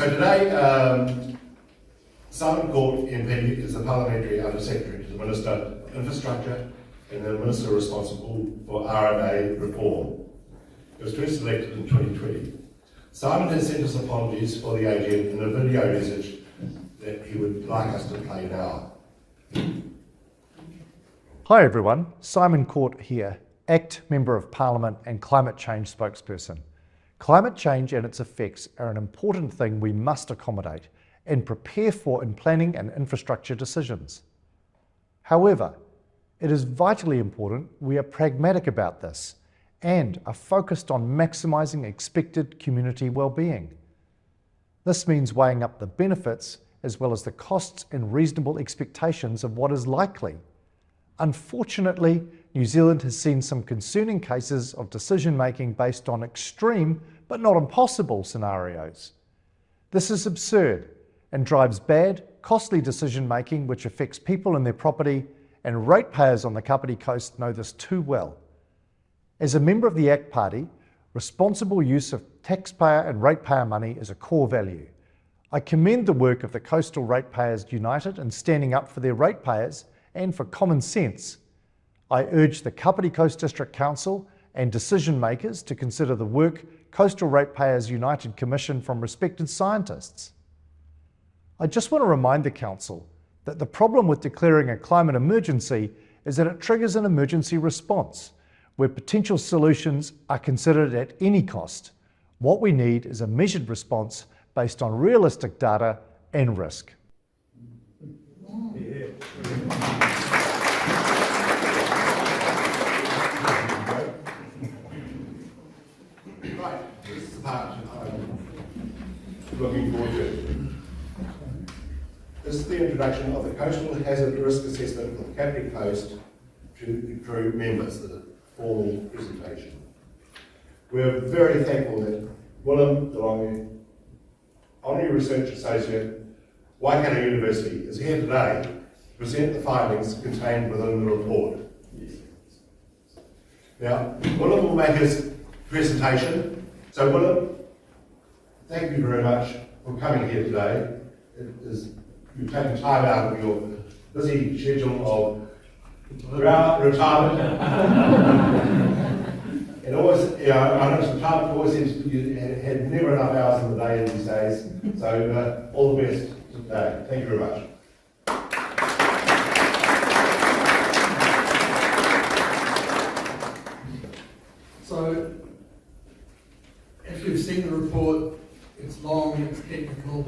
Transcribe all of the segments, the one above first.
So today, Simon Court MP is the Parliamentary Under Secretary to the Minister of Infrastructure and the Minister responsible for RMA reform. He was first elected in 2020. Simon has sent us apologies for the AGM in a video message that he would like us to play now. Hi everyone, Simon Court here, ACT Member of Parliament and Climate Change Spokesperson. Climate change and its effects are an important thing we must accommodate and prepare for in planning and infrastructure decisions. However, it is vitally important we are pragmatic about this and are focused on maximising expected community well-being. This means weighing up the benefits as well as the costs and reasonable expectations of what is likely. Unfortunately, New Zealand has seen some concerning cases of decision-making based on extreme but not impossible scenarios. This is absurd and drives bad, costly decision-making which affects people and their property, and ratepayers on the Kapiti Coast know this too well. As a member of the ACT Party, responsible use of taxpayer and ratepayer money is a core value. I commend the work of the Coastal Ratepayers United in standing up for their ratepayers and for common sense. I urge the Kapiti Coast District Council and decision makers to consider the work Coastal Ratepayers United commissioned from respected scientists. I just want to remind the Council that the problem with declaring a climate emergency is that it triggers an emergency response, where potential solutions are considered at any cost. What we need is a measured response based on realistic data and risk. Right, this is the part I'm looking forward to. This is the introduction of the Coastal Hazard Risk Assessment for the Kapiti Coast through members, the formal presentation. We're very thankful that Willem DeLonge, Honorary Research Associate, Waikato University, is here today to present the findings contained within the report. Now, Willem will make his presentation. So Willem, thank you very much for coming here today. You've taken time out of your busy schedule of retirement. And always, I know retirement always seems you had never enough hours in the day these days. So all the best today. Thank you very much. So, if you've seen the report, it's long, it's technical,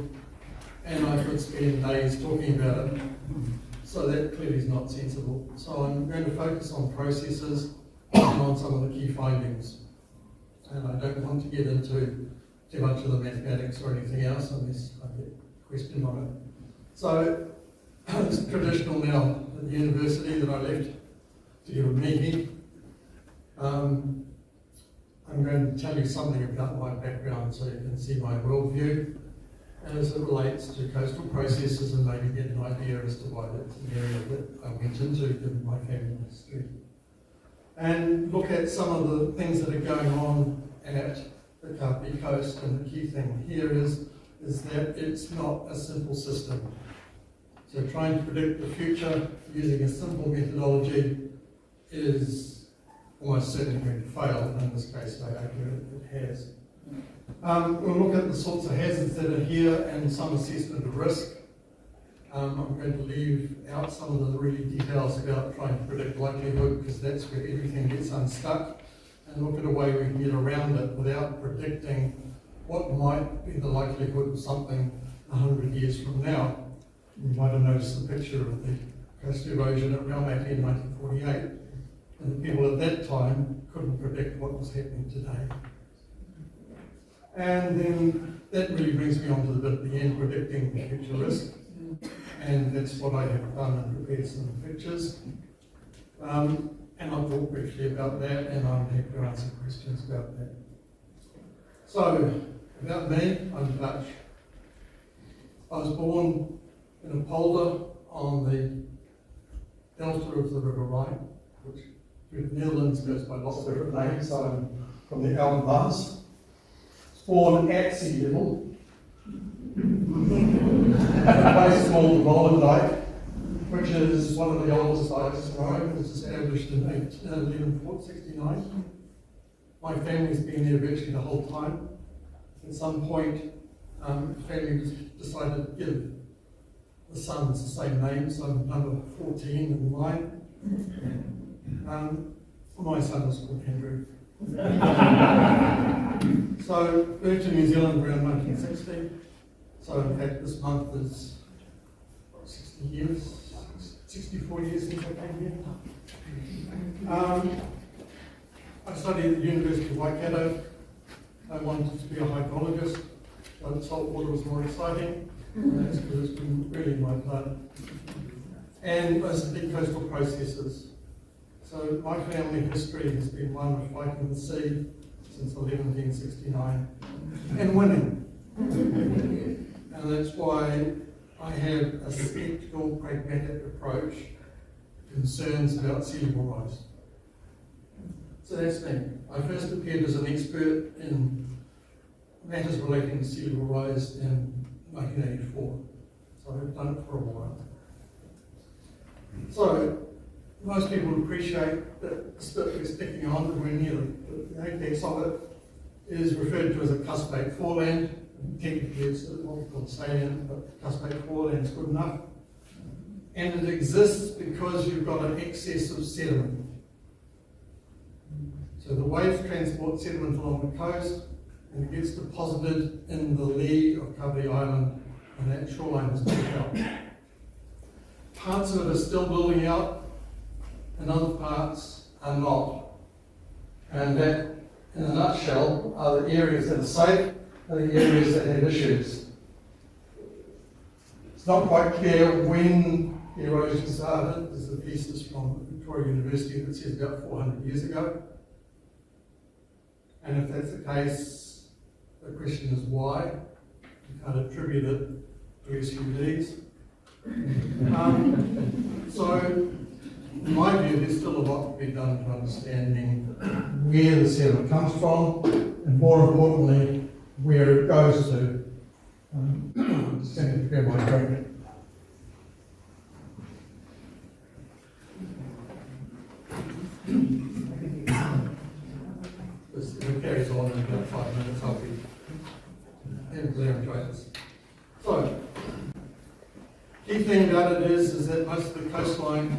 and I could spend days talking about it. So that clearly is not sensible. So I'm going to focus on processes and on some of the key findings. And I don't want to get into too much of the mathematics or anything else unless I get questioned on it. So it's traditional now at the university that I left to give a meeting. I'm going to tell you something about my background so you can see my worldview as it relates to coastal processes and maybe get an idea as to why that's an area that I went into given my family history. And look at some of the things that are going on at the Kapiti Coast, and the key thing here is that it's not a simple system. So trying to predict the future using a simple methodology is almost certainly going to fail, and in this case I argue it has. We'll look at the sorts of hazards that are here and some assessment of risk. I'm going to leave out some of the really details about trying to predict likelihood, because that's where everything gets unstuck, and look at a way we can get around it without predicting what might be the likelihood of something 100 years from now. You might have noticed the picture of the coast erosion at Raumati in 1948, and the people at that time couldn't predict what was happening today. And then that really brings me on to the bit at the end, predicting future risk. And that's what I have done and prepared some pictures. And I'll talk briefly about that, and I'm happy to answer questions about that. So, about me, I'm Dutch. I was born in a polder on the delta of the River Rhine, which through the Netherlands goes by lots of different names. I'm from the Alpenmaas. Born at sea level, A place called Rollendike, which is one of the oldest dikes in Rome. It was established in 1169. My family's been there virtually the whole time. At some point, the family decided to give the sons the same name, so I'm number 14 in the line. My son was called Andrew. So, moved to New Zealand around 1960. So, in fact, this month is 64 years since I came here. I studied at the University of Waikato. I wanted to be a hydrologist, but salt water was more exciting. And that's because it's been really in my blood. And I studied coastal processes. So my family history has been one of fighting the sea since 1769 and winning. And that's why I have a skeptical, pragmatic approach to concerns about sea level rise. So that's me. I first appeared as an expert in matters relating to sea level rise in 1984. So I've done it for a while. So most people appreciate that the spit we're sticking on, that we're near the apex of it, is referred to as a cuspate foreland. Technically it's what's called salient, but cuspate foreland is good enough. And it exists because you've got an excess of sediment. So the waves transport sediment along the coast, and it gets deposited in the lee of Kabi Island, and that shoreline is built out. Parts of it are still building out, and other parts are not. And that, in a nutshell, are the areas that are safe and the areas that have issues. It's not quite clear when the erosion started. There's a thesis from Victoria University that says about 400 years ago. And if that's the case, the question is why. You can't attribute it to SUVs. So, in my view, there's still a lot to be done to understanding where the sediment comes from, and more importantly, where it goes to. Just going to prepare my drink. If it carries on in about 5 minutes, I'll be able to enjoy this. So, key thing about it is that most of the coastline,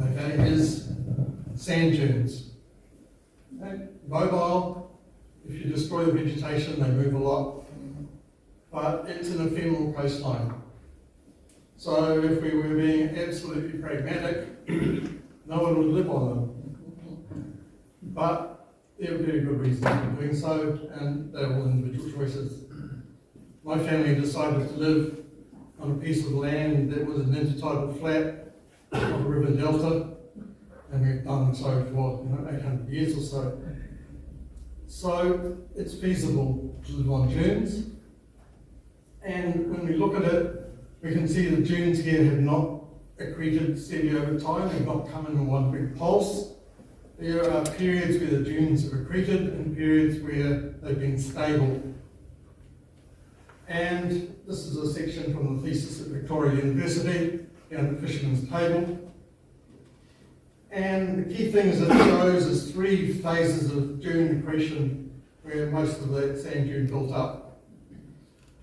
okay, is sand dunes. Okay? Mobile, if you destroy the vegetation, they move a lot, but it's an ephemeral coastline. So if we were being absolutely pragmatic, no one would live on them. But there are very good reasons for doing so, and they're all individual choices. My family decided to live on a piece of land that was an intertidal flat of a river delta, and we've done so for 800 years or so. So it's feasible to live on dunes, and when we look at it, we can see the dunes here have not accreted steadily over time. They've not come in one big pulse. There are periods where the dunes have accreted and periods where they've been stable. And this is a section from the thesis at Victoria University, down the Fisherman's Table. And the key things it shows is 3 phases of dune accretion where most of the sand dune built up.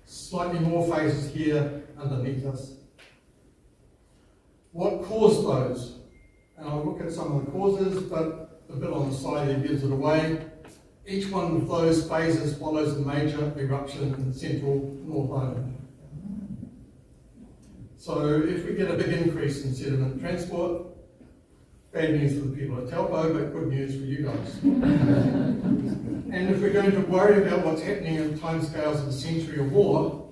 Slightly more phases here underneath us. What caused those? And I'll look at some of the causes, but the bit on the side there gives it away. Each one of those phases follows a major eruption in central North Island. So if we get a big increase in sediment transport, bad news for the people at Taupo, but good news for you guys. And if we're going to worry about what's happening in timescales of a century or more,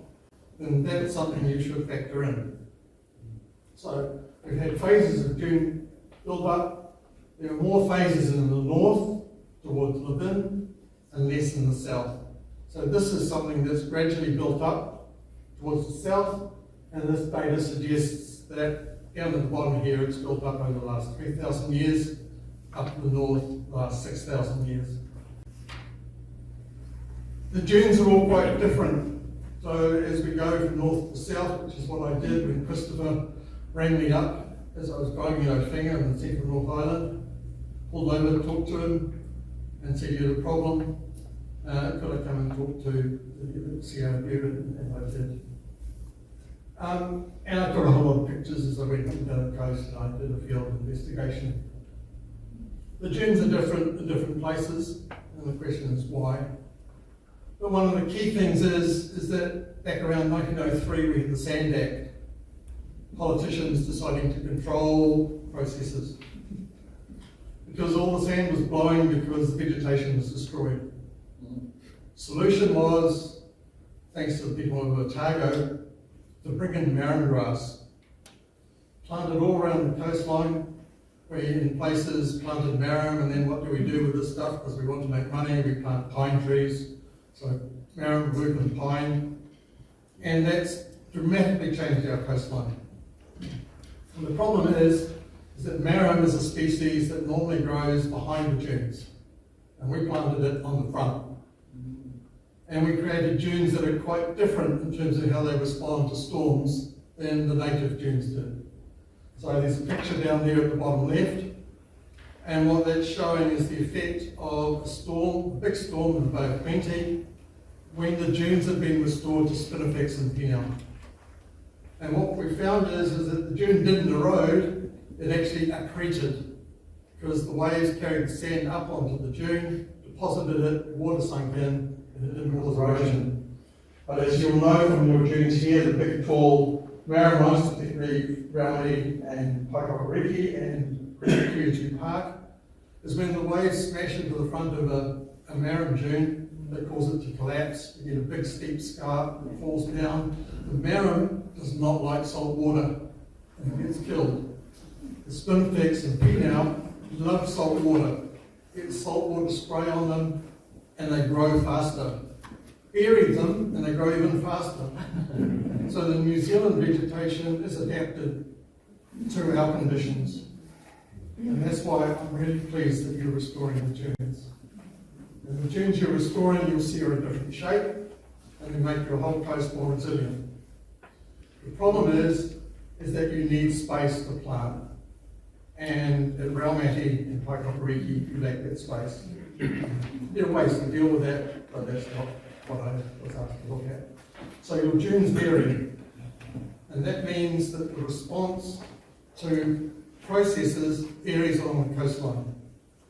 then that's something you should factor in. So we've had phases of dune build up. There are more phases in the north towards Levin and less in the south. So this is something that's gradually built up towards the south, and this data suggests that down at the bottom here it's built up over the last 3,000 years, up to the north the last 6,000 years. The dunes are all quite different. So as we go from north to south, which is what I did when Christopher rang me up as I was driving in Otafinga in the central North Island, pulled over to talk to him and said, "You had a problem, could I come and talk to the CRU?" And I did. And I took a whole lot of pictures as I went up and down the coast, and I did a field investigation. The dunes are different in different places, and the question is why. But one of the key things is that back around 1903 we had the Sand Act, politicians deciding to control processes. Because all the sand was blowing because the vegetation was destroyed. Solution was, thanks to the people of Otago, to bring in marram grass, planted all around the coastline. We in places planted marram, and then what do we do with this stuff? Because we want to make money, we plant pine trees. So marram, root and pine. And that's dramatically changed our coastline. And the problem is that marram is a species that normally grows behind the dunes. And we planted it on the front. And we created dunes that are quite different in terms of how they respond to storms than the native dunes did. So there's a picture down there at the bottom left, and what that's showing is the effect of a storm, a big storm in the Bay of Plenty, when the dunes have been restored to spinifex and pinel. And what we found is that the dune didn't erode, it actually accreted, because the waves carried the sand up onto the dune, deposited it, water sunk in, and it didn't cause erosion. But as you'll know from your dunes here, the big tall marram ones, particularly Raumati and Paikakariki and Kuitu Park, is when the waves smash into the front of a marram dune that cause it to collapse. You get a big steep scarp that falls down. The marram does not like salt water and it gets killed. The spinifex and pinel love salt water. Get salt water spray on them and they grow faster. Bury them and they grow even faster. So the New Zealand vegetation is adapted to our conditions. And that's why I'm really pleased that you're restoring the dunes. And the dunes you're restoring, you'll see are a different shape and they make your whole coast more resilient. The problem is that you need space to plant. And at Raumati and Paikakariki, you lack that space. There are ways to deal with that, but that's not what I was asked to look at. So your dunes vary, and that means that the response to processes varies along the coastline.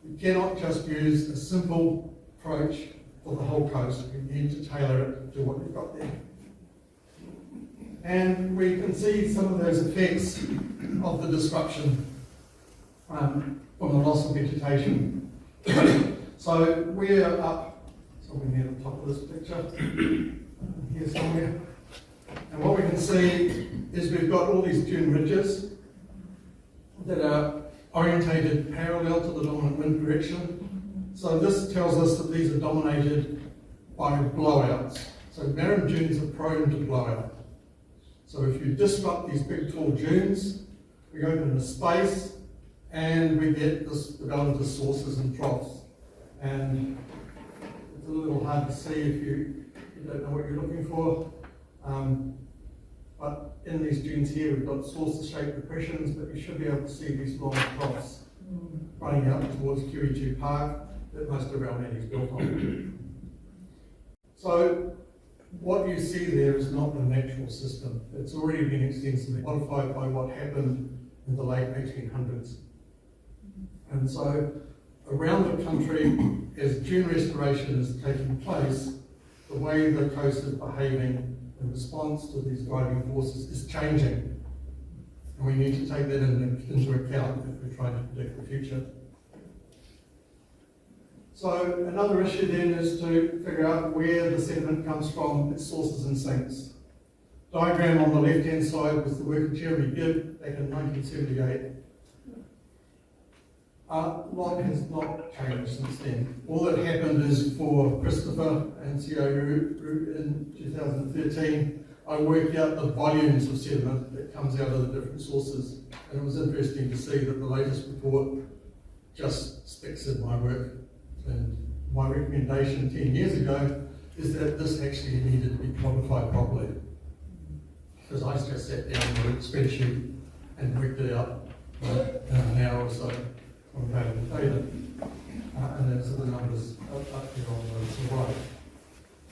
You cannot just use a simple approach for the whole coast. You need to tailor it to what you've got there. And we can see some of those effects of the disruption from the loss of vegetation. So we're up, somewhere near the top of this picture, here somewhere. And what we can see is we've got all these dune ridges that are orientated parallel to the dominant wind direction. So this tells us that these are dominated by blowouts. So marram dunes are prone to blowout. So if you disrupt these big tall dunes, we open a space and we get this development of sources and troughs. And it's a little hard to see if you don't know what you're looking for. But in these dunes here, we've got saucer-shaped depressions, but you should be able to see these long troughs running out towards Kuitu Park that most of Raumati is built on. So what you see there is not the natural system. It's already been extensively modified by what happened in the late 1800s. And so around the country, as dune restoration is taking place, the way the coast is behaving in response to these driving forces is changing. And we need to take that into account if we're trying to predict the future. So another issue then is to figure out where the sediment comes from, its sources and sinks. Diagram on the left-hand side was the work of Jeremy Gibb back in 1978. A lot has not changed since then. All that happened is for Christopher and CRU in 2013, I worked out the volumes of sediment that comes out of the different sources. And it was interesting to see that the latest report just sticks in my work. And my recommendation 10 years ago is that this actually needed to be quantified properly. Because I just sat down with a spreadsheet and worked it out in an hour or so on available data. And that's the numbers up here on the right.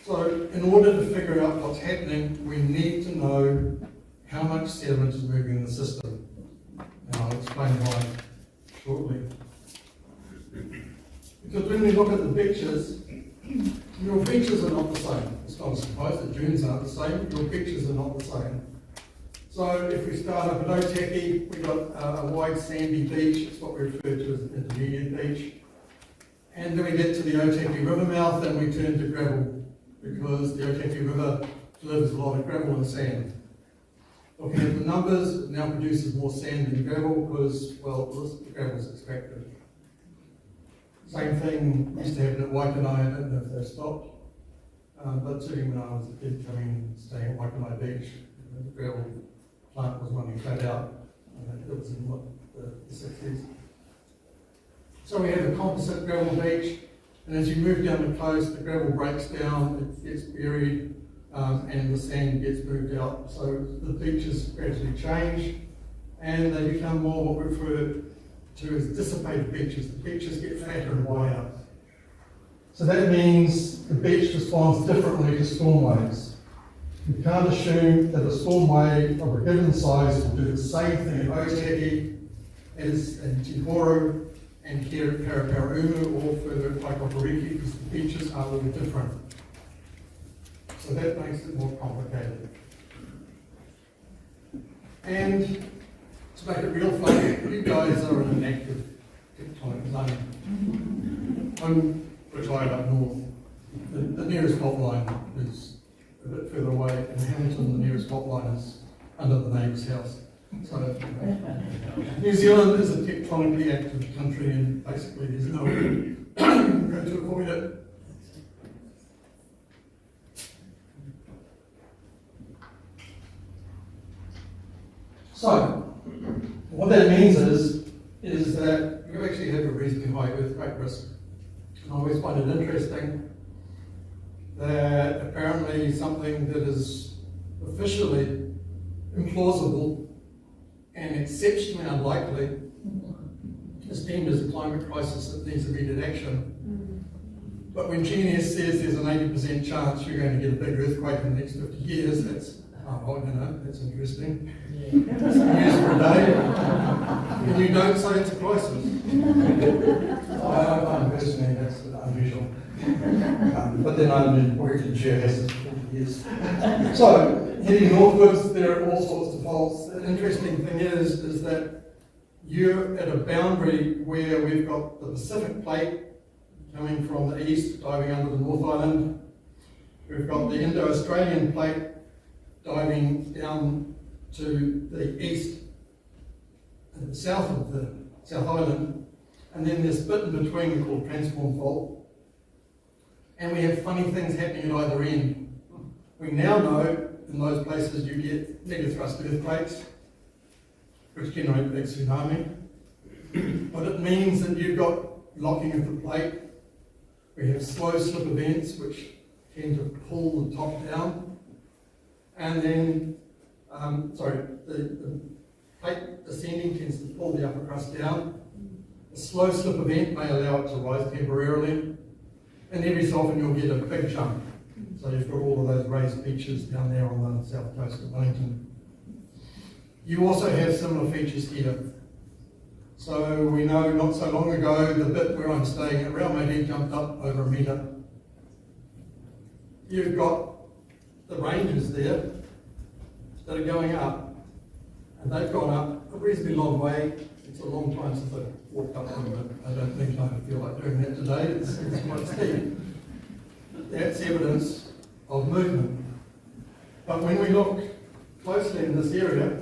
So in order to figure out what's happening, we need to know how much sediment is moving in the system. And I'll explain why shortly. Because when we look at the beaches, your beaches are not the same. It's not a surprise that dunes aren't the same. Your beaches are not the same. So if we start up at Otaki, we've got a wide sandy beach. It's what we refer to as an intermediate beach. And then we get to the Otaki River mouth and we turn to gravel because the Otaki River delivers a lot of gravel and sand. Looking at the numbers, it now produces more sand than gravel because, well, the gravel is extracted. Same thing used to happen at Waikanai. I don't know if they've stopped. But certainly when I was a kid coming and staying at Waikanai Beach, the gravel plant was running flat out. It was in the 60s. So we have a composite gravel beach, and as you move down the coast, the gravel breaks down, it gets buried, and the sand gets moved out. So the beaches gradually change, and they become more what we refer to as dissipated beaches. The beaches get fatter and wider. So that means the beach responds differently to storm waves. You can't assume that a storm wave of a given size will do the same thing at Otaki as in Tihoro and here at Paraparaumu or further at Waikapariki because the beaches are a little different. So that makes it more complicated. And to make it real fun, you guys are in an active tectonic zone. I'm retired up north. The nearest fault line is a bit further away. In Hamilton, the nearest fault line is under the neighbour's house. So New Zealand is a tectonically active country and basically there's no way you can go to avoid it. So, what that means is that you actually have a reasonably high earthquake risk. And I always find it interesting that apparently something that is officially implausible and exceptionally unlikely is deemed as a climate crisis that needs immediate action. But when GNS says there's an 80% chance you're going to get a big earthquake in the next 50 years, that's, that's interesting. That's news for a day. And you don't say it's a crisis. I find personally that's unusual. But then I've been working in geohazards for 40 years. So, heading northwards, there are all sorts of faults. The interesting thing is that you're at a boundary where we've got the Pacific Plate coming from the east, diving under the North Island. We've got the Indo-Australian Plate diving down to the east and the south of the South Island. And then this bit in between called Transform Fault. And we have funny things happening at either end. We now know in those places you get megathrust earthquakes, which generate big tsunami. But it means that you've got locking of the plate. We have slow slip events, which tend to pull the top down. And then, the plate descending tends to pull the upper crust down. A slow slip event may allow it to rise temporarily. And every so often you'll get a big jump. So you've got all of those raised beaches down there on the south coast of Wellington. You also have similar features here. So we know not so long ago, the bit where I'm staying at Raumati jumped up over a metre. You've got the ranges there that are going up, and they've gone up a reasonably long way. It's a long time since I've walked up them, but I don't think I feel like doing that today. It's quite steep. That's evidence of movement. But when we look closely in this area,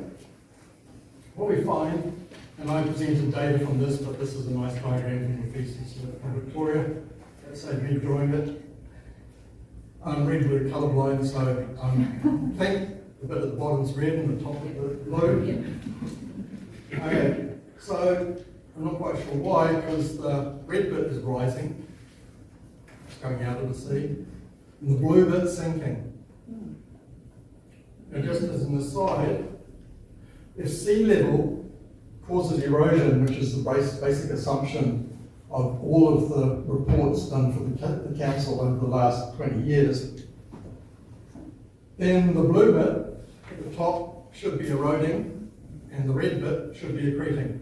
what we find, and I presented data from this, but this is a nice diagram from the thesis from Victoria. That saved me drawing it. I'm regularly colourblind, so I think the bit at the bottom's red and the top of the blue. Okay, so I'm not quite sure why, because the red bit is rising. It's going out of the sea. and the blue bit's sinking. And just as an aside, if sea level causes erosion, which is the basic assumption of all of the reports done for the council over the last 20 years, then the blue bit at the top should be eroding and the red bit should be accreting.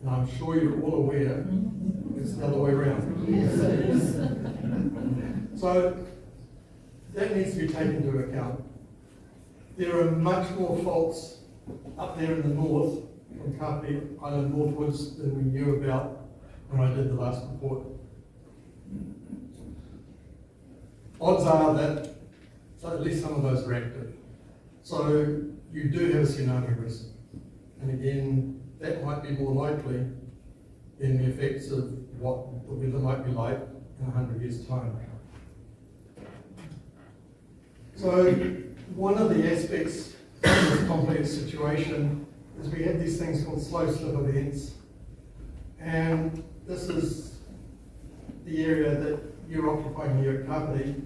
And I'm sure you're all aware it's the other way around. So that needs to be taken into account. There are much more faults up there in the north from Kapiti Island northwards than we knew about when I did the last report. Odds are that at least some of those are active. So you do have a tsunami risk. And again, that might be more likely than the effects of what the weather might be like in 100 years' time. So one of the aspects of this complex situation is we have these things called slow slip events. And this is the area that you're occupying here at Kapiti.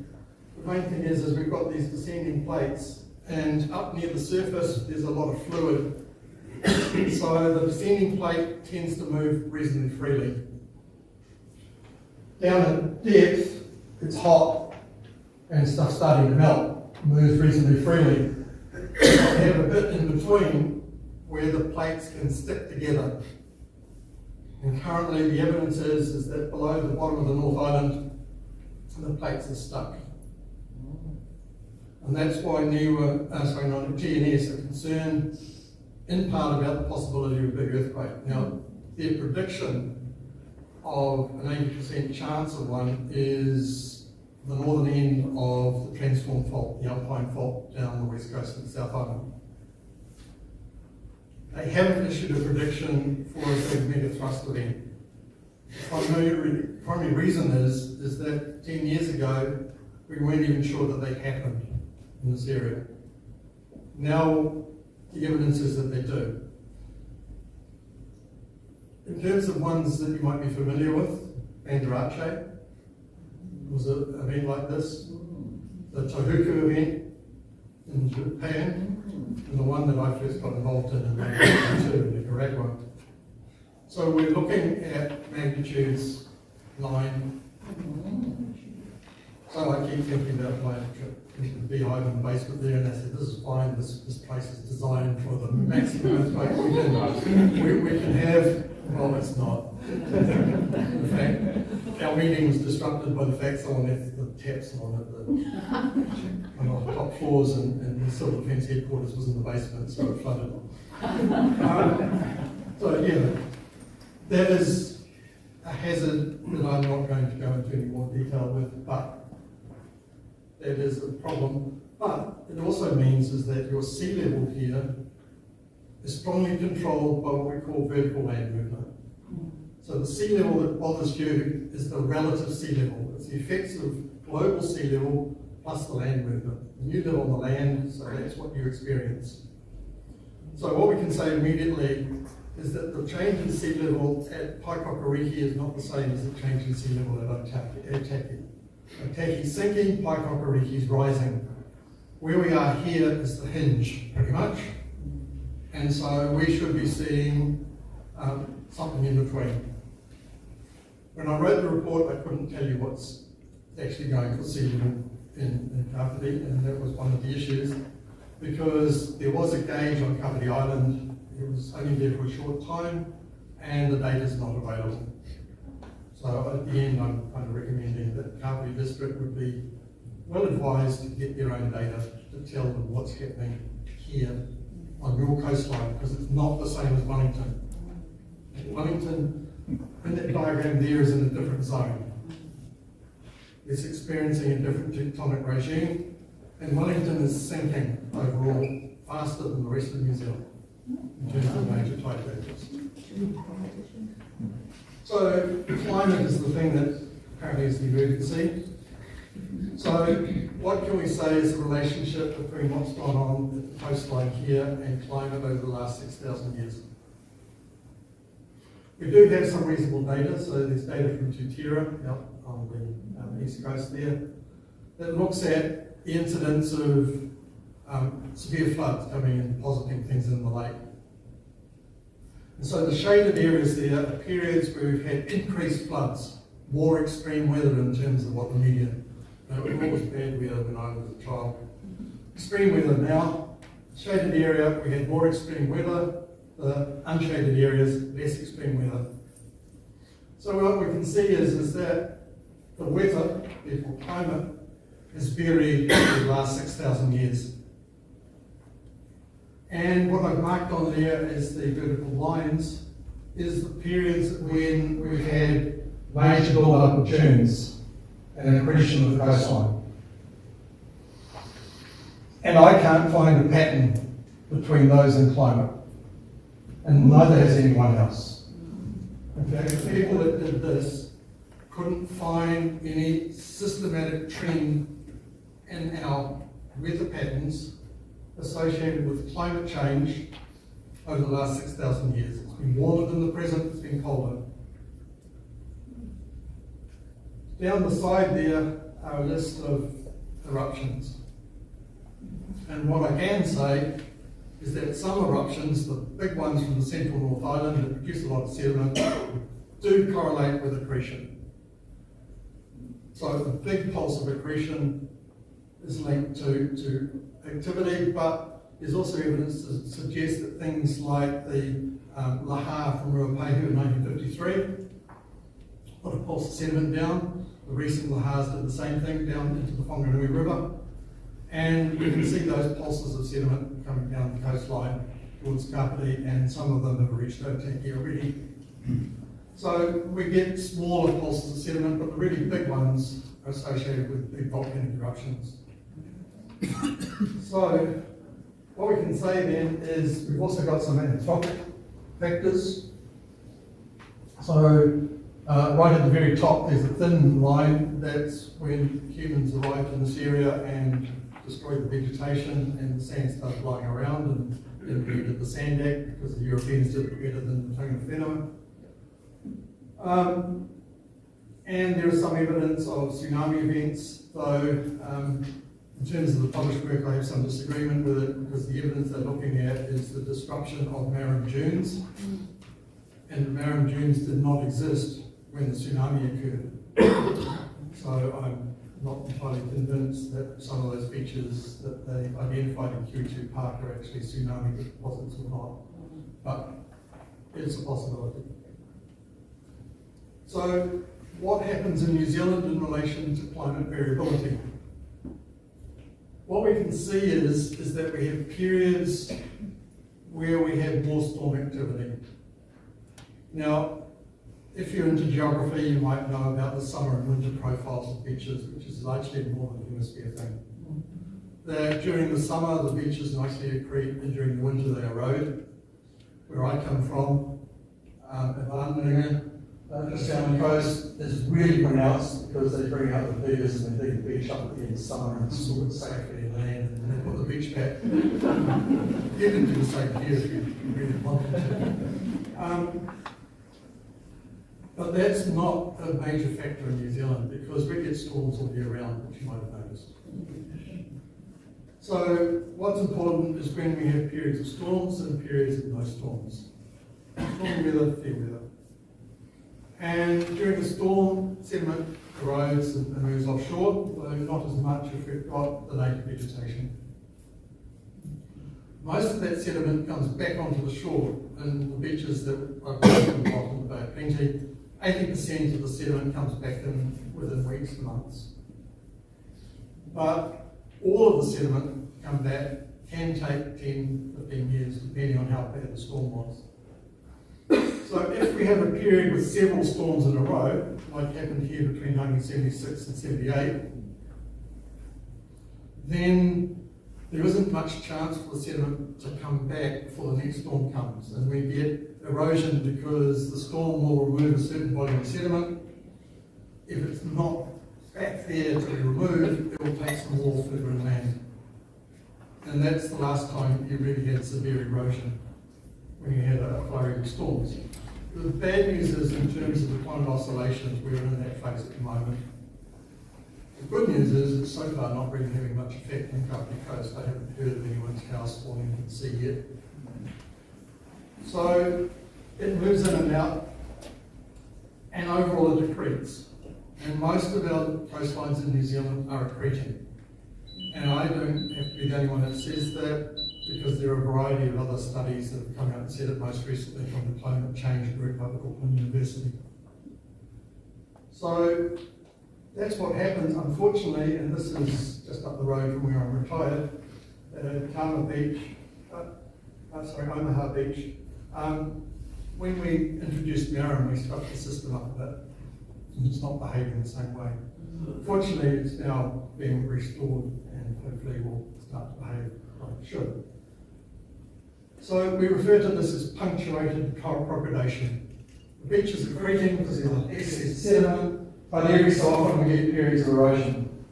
The main thing is we've got these descending plates, and up near the surface there's a lot of fluid. So the descending plate tends to move reasonably freely. Down at depth, it's hot and stuff starting to melt, moves reasonably freely. We have a bit in between where the plates can stick together. And currently the evidence is that below the bottom of the North Island, the plates are stuck. And that's why GNS are concerned in part about the possibility of a big earthquake. Now, their prediction of an 80% chance of one is the northern end of the transform fault, the Alpine fault down the west coast of the South Island. They haven't issued a prediction for a big mega thrust event. The primary reason is that 10 years ago, we weren't even sure that they happened in this area. Now, the evidence is that they do. In terms of ones that you might be familiar with, Bandarache was an event like this, the Tohoku event in Japan, and the one that I first got involved in 1992 in Nicaragua. So we're looking at magnitudes 9. So I keep thinking about my trip into the beehive in the basement there, and I said, this is fine, this place is designed for the maximum earthquake we can have. Well, it's not. In fact, our meeting was disrupted by the fact someone left the taps on on the top floors, and the Civil Defence headquarters was in the basement, so it flooded. So yeah, that is a hazard that I'm not going to go into any more detail with, but that is a problem. But it also means is that your sea level here is strongly controlled by what we call vertical land movement. So the sea level that bothers you is the relative sea level. It's the effects of global sea level plus the land movement. You live on the land, so that's what you experience. So what we can say immediately is that the change in sea level at Paikokariki is not the same as the change in sea level at Otaki. Otaki's sinking, Paikokariki is rising. Where we are here is the hinge, pretty much. And so we should be seeing something in between. When I wrote the report, I couldn't tell you what's actually going for sea level in Kapiti, and that was one of the issues, because there was a gauge on Kapiti Island. It was only there for a short time, and the data is not available. So at the end, I'm kind of recommending that Kapiti District would be well advised to get their own data to tell them what's happening here on your coastline, because it's not the same as Wellington. Wellington, in that diagram there, is in a different zone. It's experiencing a different tectonic regime, and Wellington is sinking overall faster than the rest of New Zealand in terms of major tide patterns. So climate is the thing that apparently is the emergency. So what can we say is the relationship between what's gone on at the coastline here and climate over the last 6,000 years? We do have some reasonable data. So there's data from Tutira out on the east coast there. that looks at the incidence of severe floods coming and depositing things in the lake. And so the shaded areas there are periods where we've had increased floods, more extreme weather in terms of what the media. It was always bad weather when I was a child. Extreme weather now, shaded area, we had more extreme weather, the unshaded areas, less extreme weather. So what we can see is that the weather, therefore climate, has varied over the last 6,000 years. And what I've marked on there as the vertical lines is the periods when we've had major build-up of dunes and accretion of the coastline. And I can't find a pattern between those and climate, and neither has anyone else. In fact, the people that did this couldn't find any systematic trend in our weather patterns associated with climate change over the last 6,000 years. It's been warmer than the present, it's been colder. Down the side there are a list of eruptions. And what I can say is that some eruptions, the big ones from the central North Island that produce a lot of sediment, do correlate with accretion. So the big pulse of accretion is linked to activity, but there's also evidence to suggest that things like the Laha from Ruapehu in 1953 put a pulse of sediment down. The recent Lahars did the same thing down into the Whanganui River. And you can see those pulses of sediment coming down the coastline towards Kapiti, and some of them have reached Otaki already. So we get smaller pulses of sediment, but the really big ones are associated with big volcanic eruptions. So what we can say then is we've also got some anthropic factors. So right at the very top there's a thin line. That's when humans arrived in this area and destroyed the vegetation and the sand started flying around and created the Sand Act because the Europeans did it better than the Tonga Whenua. And there is some evidence of tsunami events, though in terms of the published work I have some disagreement with it because the evidence they're looking at is the disruption of marine dunes. And the marine dunes did not exist when the tsunami occurred. So I'm not entirely convinced that some of those features that they identified in Q2 Park are actually tsunami deposits or not. But it's a possibility. So what happens in New Zealand in relation to climate variability? What we can see is that we have periods where we have more storm activity. Now, if you're into geography, you might know about the summer and winter profiles of beaches, which is largely a northern hemisphere thing. That during the summer, the beaches nicely accrete, and during the winter, they erode. Where I come from, in London, just down the coast, is really pronounced because they bring out the beavers and they dig the beach up at the end of summer and store it safely in land, and they put the beach back. You can do the same here if you really wanted to. But that's not a major factor in New Zealand because we get storms all year round, which you might have noticed. So what's important is when we have periods of storms and periods of no storms. Storm weather, fair weather. And during the storm, sediment erodes and moves offshore, though not as much if we've got the native vegetation. Most of that sediment comes back onto the shore, and the beaches that I've got on the bottom of the Bay of Plenty, 80% of the sediment comes back in within weeks to months. But all of the sediment come back can take 10, 15 years, depending on how bad the storm was. So if we have a period with several storms in a row, like happened here between 1976 and 78, then there isn't much chance for the sediment to come back before the next storm comes. And we get erosion because the storm will remove a certain volume of sediment. If it's not back there to be removed, it will take some more further inland. And that's the last time you really had severe erosion, when you had a flurry of storms. The bad news is, in terms of the climate oscillations, we're in that phase at the moment. The good news is it's so far not really having much effect on Kapiti Coast. I haven't heard of anyone's house falling into the sea yet. So it moves in and out, and overall it accretes. And most of our coastlines in New Zealand are accreting. And I don't have to be the only one that says that, because there are a variety of other studies that have come out and said it, most recently from the Climate Change Group up at Auckland University. So that's what happens, unfortunately, and this is just up the road from where I'm retired, at Omaha Beach. When we introduced Marram, we stuffed the system up a bit. It's not behaving the same way. Fortunately, it's now being restored and hopefully will start to behave like it should. So we refer to this as punctuated propagation. The beach is accreting because of excess sediment, but every so often we get periods of erosion.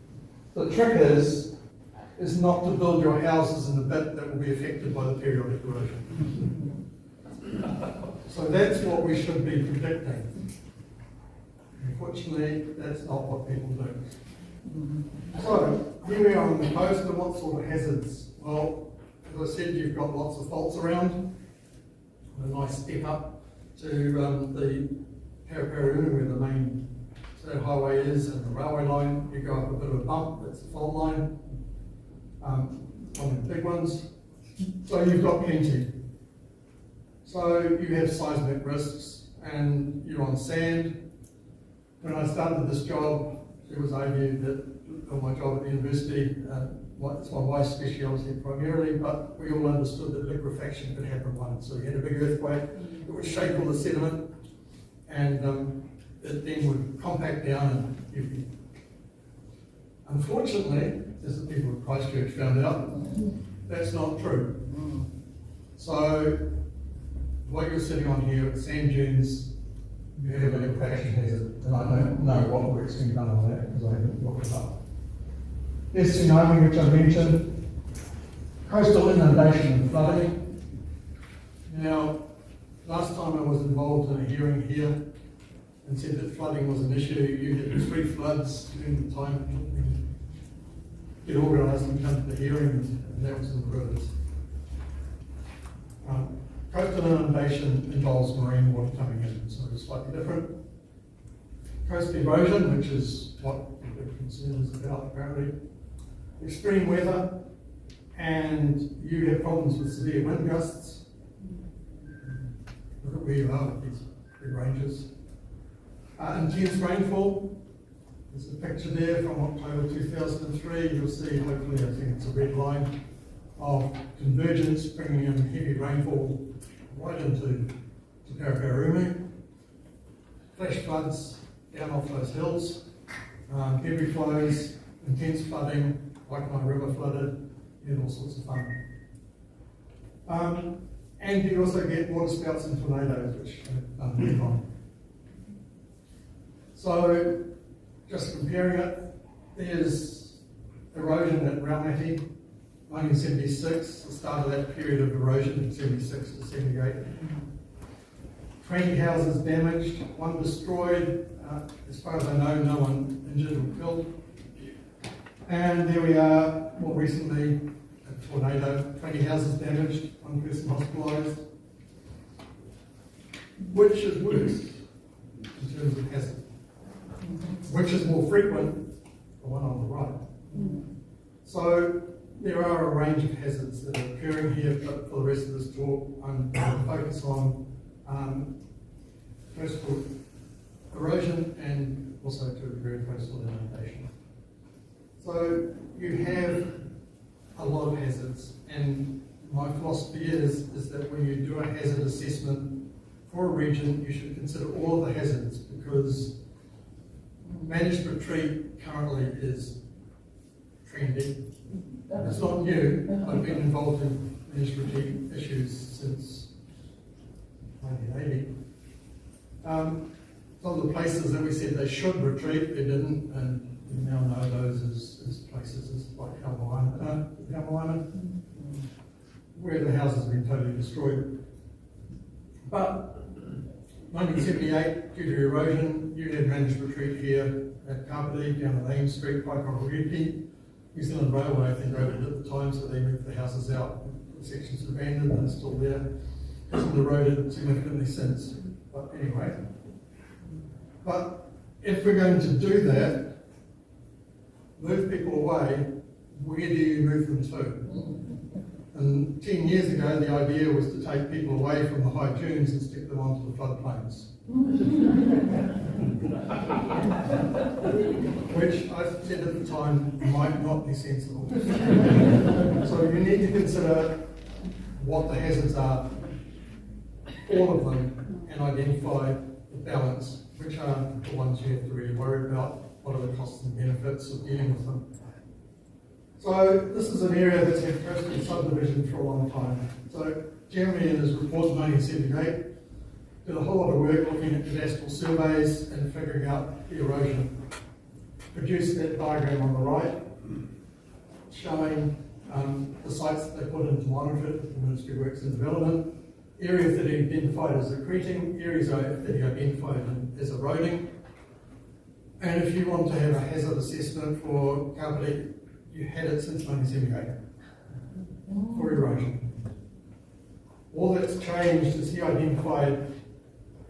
The trick is not to build your houses in the bit that will be affected by the periodic erosion. So that's what we should be predicting. Unfortunately, that's not what people do. So, here we are on the coast, and what sort of hazards? Well, as I said, you've got lots of faults around. A nice step up to the Paraparaumu, where the main highway is, and the railway line. You go up a bit of a bump, that's the fault line. One of the big ones. So you've got plenty. So you have seismic risks, and you're on sand. When I started this job, it was argued that on my job at the university, it's my wife's speciality primarily, but we all understood that liquefaction could happen once. So you had a big earthquake, it would shake all the sediment, and it then would compact down and you'd be. Unfortunately, as the people of Christchurch found out, that's not true. So what you're sitting on here at sand dunes, you have a liquefaction hazard, and I don't know what work's been done on that because I haven't looked it up. There's tsunami, which I mentioned, coastal inundation and flooding. Now, last time I was involved in a hearing here and said that flooding was an issue. You had 3 floods during the time it took me to get organised and come to the hearings, and that was in British. Coastal inundation involves marine water coming in, so it's slightly different. Coast erosion, which is what the big concern is about apparently. Extreme weather, and you have problems with severe wind gusts. Look at where you are with these big ranges. Intense rainfall. There's a picture there from October 2003. You'll see, hopefully, I think it's a red line, of convergence bringing in heavy rainfall right into Paraparaumu. Flash floods down off those hills, heavy flows, intense flooding, Waikanae River flooded, and all sorts of fun. And you also get water spouts and tornadoes, which I've done work on. So, just comparing it, there's erosion at Raumati, 1976, the start of that period of erosion from 76 to 78. 20 houses damaged, 1 destroyed. As far as I know, no one injured or killed. And there we are, more recently, a tornado, 20 houses damaged, 1 person hospitalised. Which is worse in terms of hazard? Which is more frequent? The one on the right. So there are a range of hazards that are occurring here, but for the rest of this talk, I'm going to focus on coastal erosion and also to a degree coastal inundation. So you have a lot of hazards, and my philosophy is that when you do a hazard assessment for a region, you should consider all of the hazards, because managed retreat currently is trendy. It's not new. I've been involved in managed retreat issues since 1980. Some of the places that we said they should retreat, they didn't, and we now know those as places like Halmoana, where the houses have been totally destroyed. But 1978, due to erosion, Union managed retreat here at Kapiti, down at Ames Street, Paikoroiki. New Zealand Railway, I think, owned it at the time, so they moved the houses out. The sections abandoned and it's still there. Hasn't eroded significantly since. But anyway. But if we're going to do that, move people away, where do you move them to? And 10 years ago, the idea was to take people away from the high dunes and stick them onto the floodplains. Which I said at the time might not be sensible. So you need to consider what the hazards are, all of them, and identify the balance, which are the ones you have to really worry about, what are the costs and benefits of dealing with them. So this is an area that's had coastal subdivision for a long time. So Jeremy in his report in 1978 did a whole lot of work looking at cadastral surveys and figuring out the erosion. Produced that diagram on the right, showing the sites that they put in to monitor it with the Ministry of Works and Development, areas that he identified as accreting, areas that he identified as eroding. And if you want to have a hazard assessment for Kapiti, you had it since 1978 for erosion. All that's changed is he identified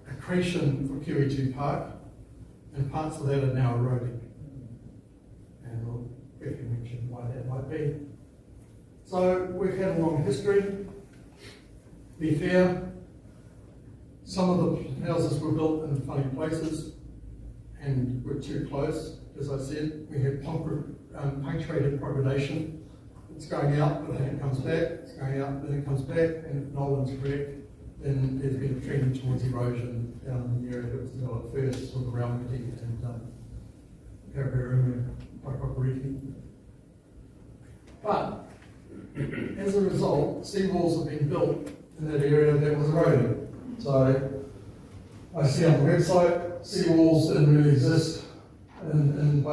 accretion for QE2 Park, and parts of that are now eroding. And we'll briefly mention why that might be. So we've had a long history. To be fair, some of the houses were built in funny places and were too close. As I said, we have punctuated progradation. It's going out, but then it comes back. It's going out, then it comes back. And if Nolan's correct, then there's been a trend towards erosion down in the area that was developed first, sort of around Miti and Paraparaumu, Paikoroiki. But as a result, seawalls have been built in that area that was eroding. So I see on the website, seawalls didn't really exist in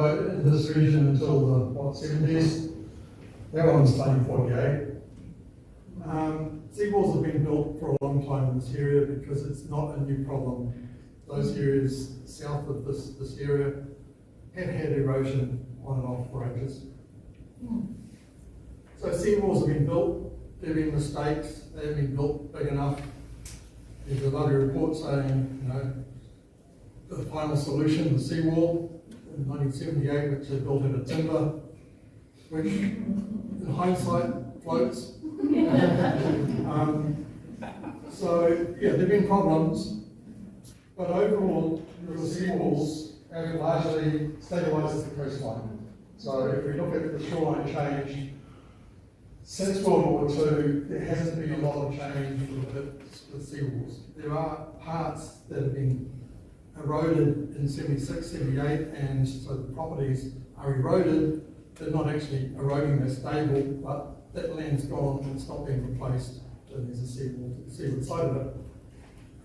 this region until the 70s. That one's 1948. Seawalls have been built for a long time in this area because it's not a new problem. Those areas south of this area have had erosion on and off for ages. So seawalls have been built, there have been mistakes, they haven't been built big enough. There's a lovely report saying, the final solution, the seawall in 1978, which they built out of timber, which in hindsight floats. So yeah, there have been problems, but overall, the seawalls have largely stabilised the coastline. So if we look at the shoreline change, since World War II, there hasn't been a lot of change with seawalls. There are parts that have been eroded in 76, 78, and so the properties are eroded. They're not actually eroding, they're stable, but that land's gone and it's not being replaced, and there's a seawall to the seaward side of it.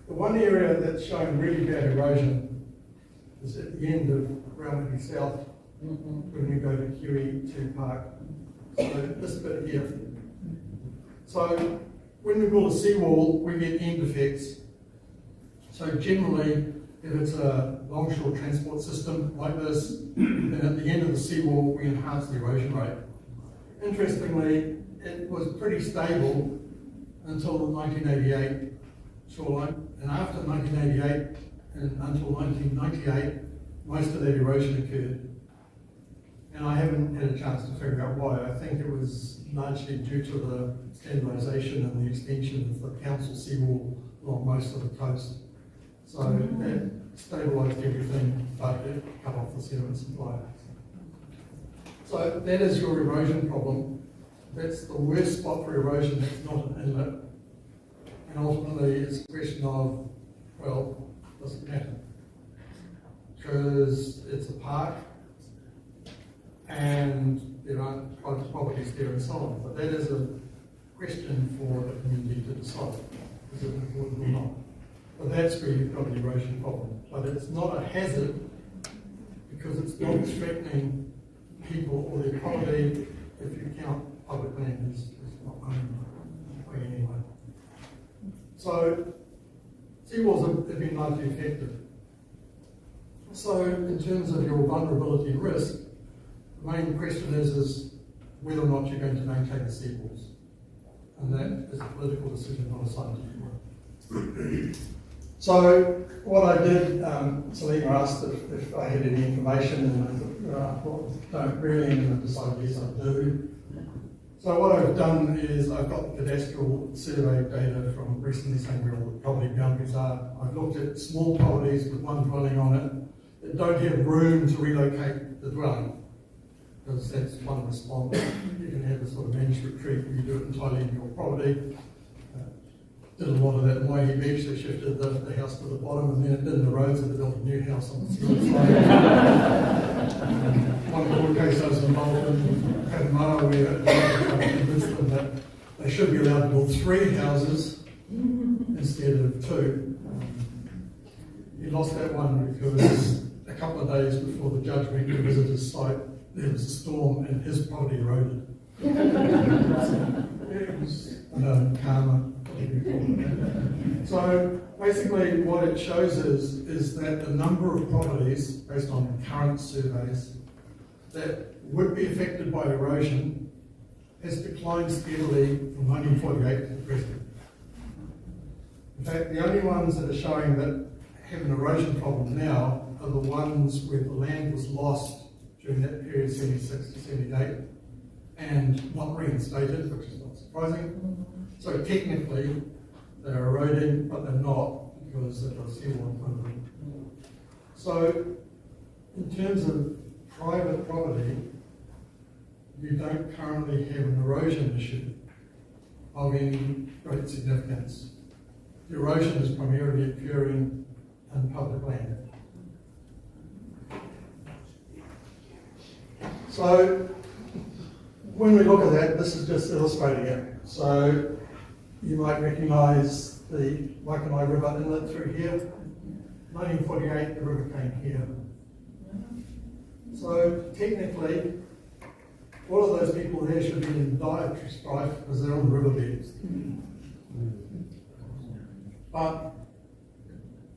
The one area that's showing really bad erosion is at the end of Raumati South, when we go to QE2 Park. So this bit here. So when we build a seawall, we get end effects. So generally, if it's a longshore transport system like this, then at the end of the seawall, we enhance the erosion rate. Interestingly, it was pretty stable until the 1988 shoreline, and after 1988 and until 1998, most of that erosion occurred. And I haven't had a chance to figure out why. I think it was largely due to the standardisation and the extension of the council seawall along most of the coast. So that stabilised everything, but it cut off the sediment supply. So that is your erosion problem. That's the worst spot for erosion, that's not an inlet. And ultimately it's a question of, well, does it matter? Because it's a park, and there aren't private properties there and so on. But that is a question for the community to decide. Is it important or not? But that's where you've got an erosion problem. But it's not a hazard because it's not threatening people or their property if you count public land as not owned by anyone. So seawalls have been largely effective. So in terms of your vulnerability and risk, the main question is whether or not you're going to maintain the seawalls. And that is a political decision, not a scientific one. So what I did, Selena asked if I had any information, and I thought, don't really, and I decided yes, I do. So what I've done is I've got the cadastral survey data from recently saying where all the property boundaries are. I've looked at small properties with one dwelling on it that don't have room to relocate the dwelling, because that's one response. You can have a sort of managed retreat where you do it entirely in your property. Did a lot of that in Waihi Beach. They shifted the house to the bottom, and then it did in the roads, and they built a new house on the side. One court case I was involved in Katamara, where I convinced them that they should be allowed to build 3 houses instead of 2. He lost that one because a couple of days before the judge went to visit his site, there was a storm and his property eroded. It was karma. So basically what it shows is that the number of properties, based on current surveys, that would be affected by erosion has declined steadily from 1948 to the present. In fact, the only ones that are showing that have an erosion problem now are the ones where the land was lost during that period, 76 to 78, and not reinstated, which is not surprising. So technically, they're eroding, but they're not, because they've got a seawall in front of them. So, in terms of private property, you don't currently have an erosion issue of any great significance. The erosion is primarily occurring in public land. So, when we look at that, this is just illustrating it. So, you might recognise the Waikanae River inlet through here. 1948, the river came here. So technically, all of those people there should be in dire strife because they're on the riverbeds. But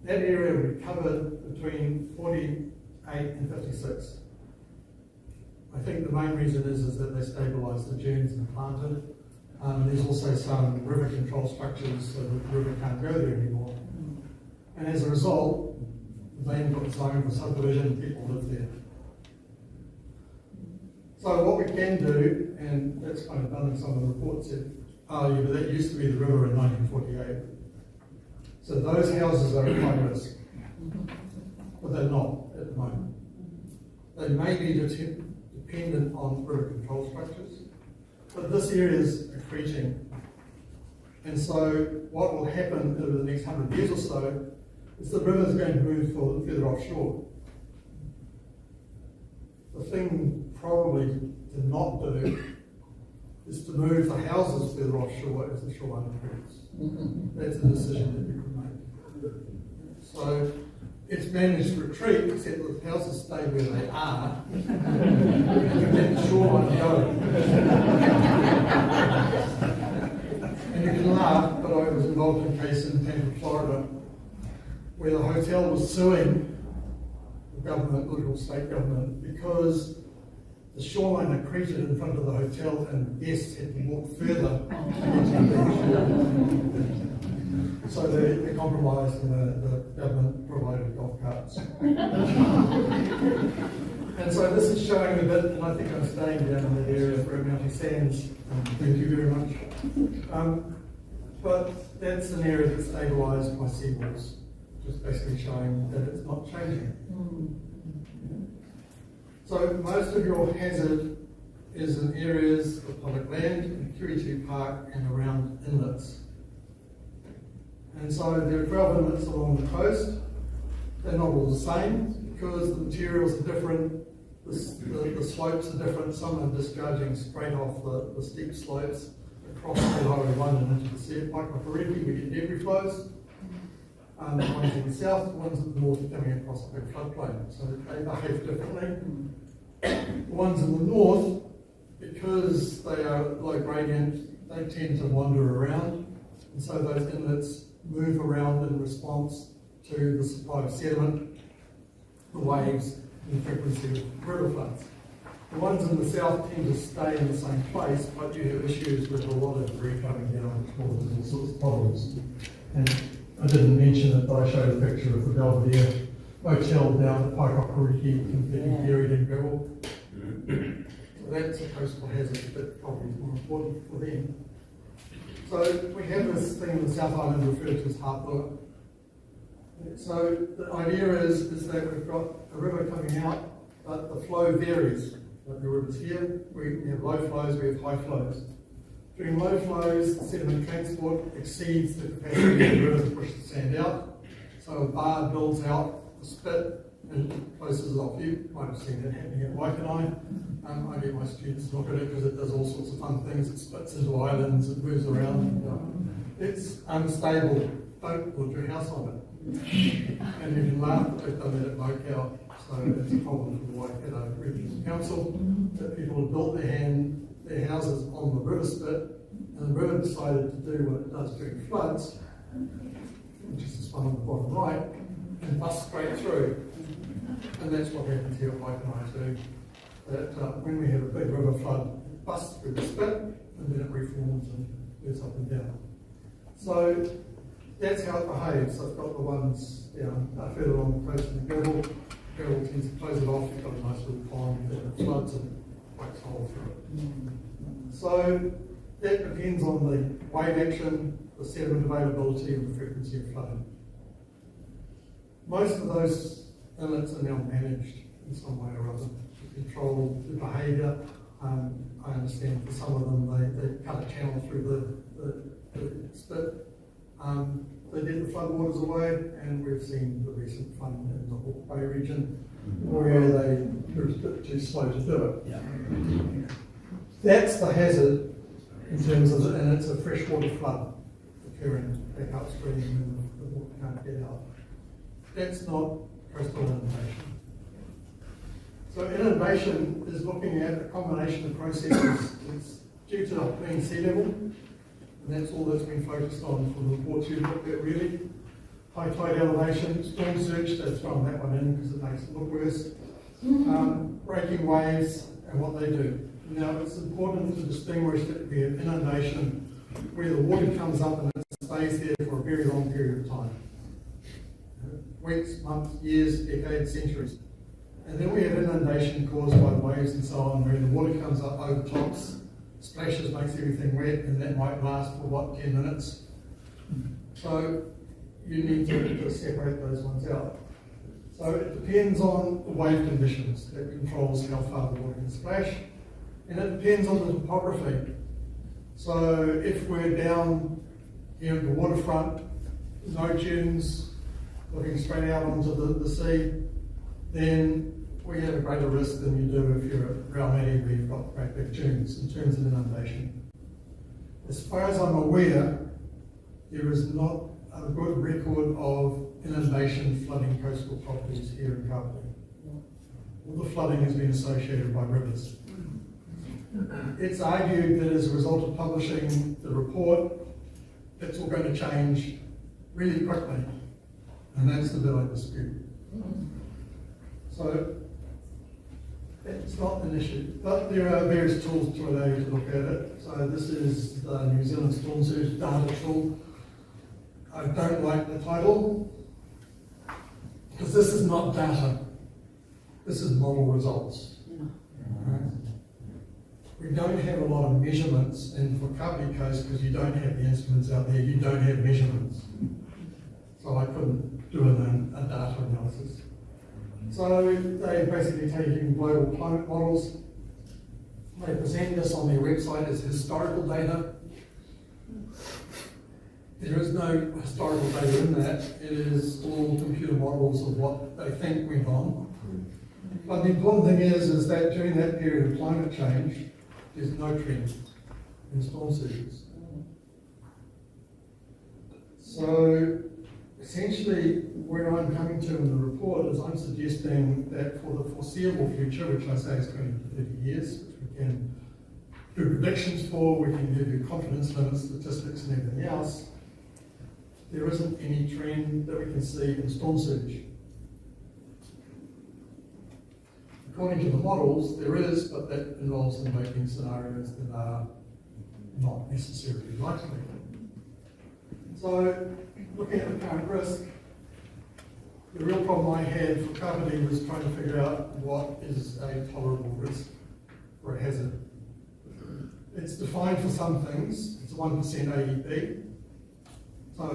that area we covered between 48 and 56. I think the main reason is that they stabilised the dunes and planted. There's also some river control structures so that the river can't go there anymore. And as a result, the land got zoned for subdivision, people live there. So what we can do, and that's kind of done in some of the reports, said, oh yeah, but that used to be the river in 1948. So those houses are at high risk, but they're not at the moment. They may be dependent on river control structures, but this area is accreting. And so what will happen over the next 100 years or so is the river is going to move further offshore. The thing probably to not do is to move the houses further offshore as the shoreline improves. That's a decision that you could make. So it's managed retreat, except that the houses stay where they are, and you get the shoreline going. And you can laugh, but I was involved in a case in Tampa, Florida, where the hotel was suing the government, local state government, because the shoreline accreted in front of the hotel and guests had to walk further into the beach. So they compromised and the government provided golf carts. And so this is showing a bit, and I think I'm staying down in that area for Mountie Sands. Thank you very much. But that's an area that's stabilised by seawalls, just basically showing that it's not changing. So most of your hazard is in areas of public land, in Kiriti Park and around inlets. And so there are 12 inlets along the coast. They're not all the same because the materials are different, the slopes are different. Some are discharging straight off the steep slopes across the Highway 1 and into the sea. Like Makariki, we get debris flows. The ones in the south, the ones in the north are coming across a big floodplain, so they behave differently. The ones in the north, because they are low gradient, they tend to wander around, and so those inlets move around in response to the supply of sediment, the waves, and the frequency of river floods. The ones in the south tend to stay in the same place, but you have issues with a lot of debris coming down, which causes all sorts of problems. And I didn't mention it, but I showed a picture of the Belvedere Motel down at Paikakuriki completely buried in gravel. So that's a coastal hazard that probably is more important for them. So we have this thing in the South Island referred to as Harpua. So the idea is that we've got a river coming out, but the flow varies. Like the rivers here, we have low flows, we have high flows. During low flows, the sediment transport exceeds the capacity of the river to push the sand out. So a bar builds out the spit in places like you might have seen that happening at Waikanai. I get my students to look at it because it does all sorts of fun things. It splits into islands, it moves around. It's unstable. Don't build your house on it. And you can laugh, but they've done that at Mokau. So it's a problem for the Waikato Regional Council that people have built their houses on the river spit, and the river decided to do what it does during floods, which is this one on the bottom right, and bust straight through. And that's what happens here at Waikanai too. That when we have a big river flood, it busts through the spit, and then it reforms and goes up and down. So that's how it behaves. I've got the ones down further along the coast in the gravel. Gravel tends to close it off. You've got a nice little pond that it floods and breaks a hole through it. So that depends on the wave action, the sediment availability, and the frequency of flooding. Most of those inlets are now managed in some way or other to control the behaviour. I understand for some of them they cut a channel through the spit. They did the floodwaters away, and we've seen the recent flood in the Hawke's Bay region where they were a bit too slow to do it. Yeah. That's the hazard in terms of, and it's a freshwater flood occurring back upstream and the water can't get out. That's not coastal inundation. So inundation is looking at a combination of processes. It's due to up being sea level, and that's all that's been focused on from the reports you've looked at really. High tide elevation, storm surge, they've thrown that one in because it makes it look worse. Breaking waves and what they do. Now it's important to distinguish that we have inundation where the water comes up and it stays there for a very long period of time. Weeks, months, years, decades, centuries. And then we have inundation caused by waves and so on where the water comes up, overtops, splashes, makes everything wet, and that might last for 10 minutes. So you need to separate those ones out. So it depends on the wave conditions that controls how far the water can splash, and it depends on the topography. So if we're down here at the waterfront, no dunes, looking straight out onto the sea, then we have a greater risk than you do if you're at Raumati where you've got great big dunes in terms of inundation. As far as I'm aware, there is not a good record of inundation flooding coastal properties here in Kapiti. All the flooding has been associated by rivers. It's argued that as a result of publishing the report, it's all going to change really quickly, and that's the bit I dispute. So it's not an issue, but there are various tools to allow you to look at it. So this is the New Zealand Storm Surge Data Tool. I don't like the title, because this is not data, this is model results. Right? We don't have a lot of measurements, and for Kapiti Coast, because you don't have the instruments out there, you don't have measurements. So I couldn't do a data analysis. So they basically take in global climate models. They present this on their website as historical data. There is no historical data in that. It is all computer models of what they think went on. But the important thing is that during that period of climate change, there's no trend in storm surges. So essentially, where I'm coming to in the report is I'm suggesting that for the foreseeable future, which I say is 20 to 30 years, which we can do predictions for, we can give you confidence limits, statistics and everything else, there isn't any trend that we can see in storm surge. According to the models, there is, but that involves them making scenarios that are not necessarily likely. So, looking at the current risk, the real problem I had for carpeting was trying to figure out what is a tolerable risk for a hazard. It's defined for some things, it's 1% AEP, so I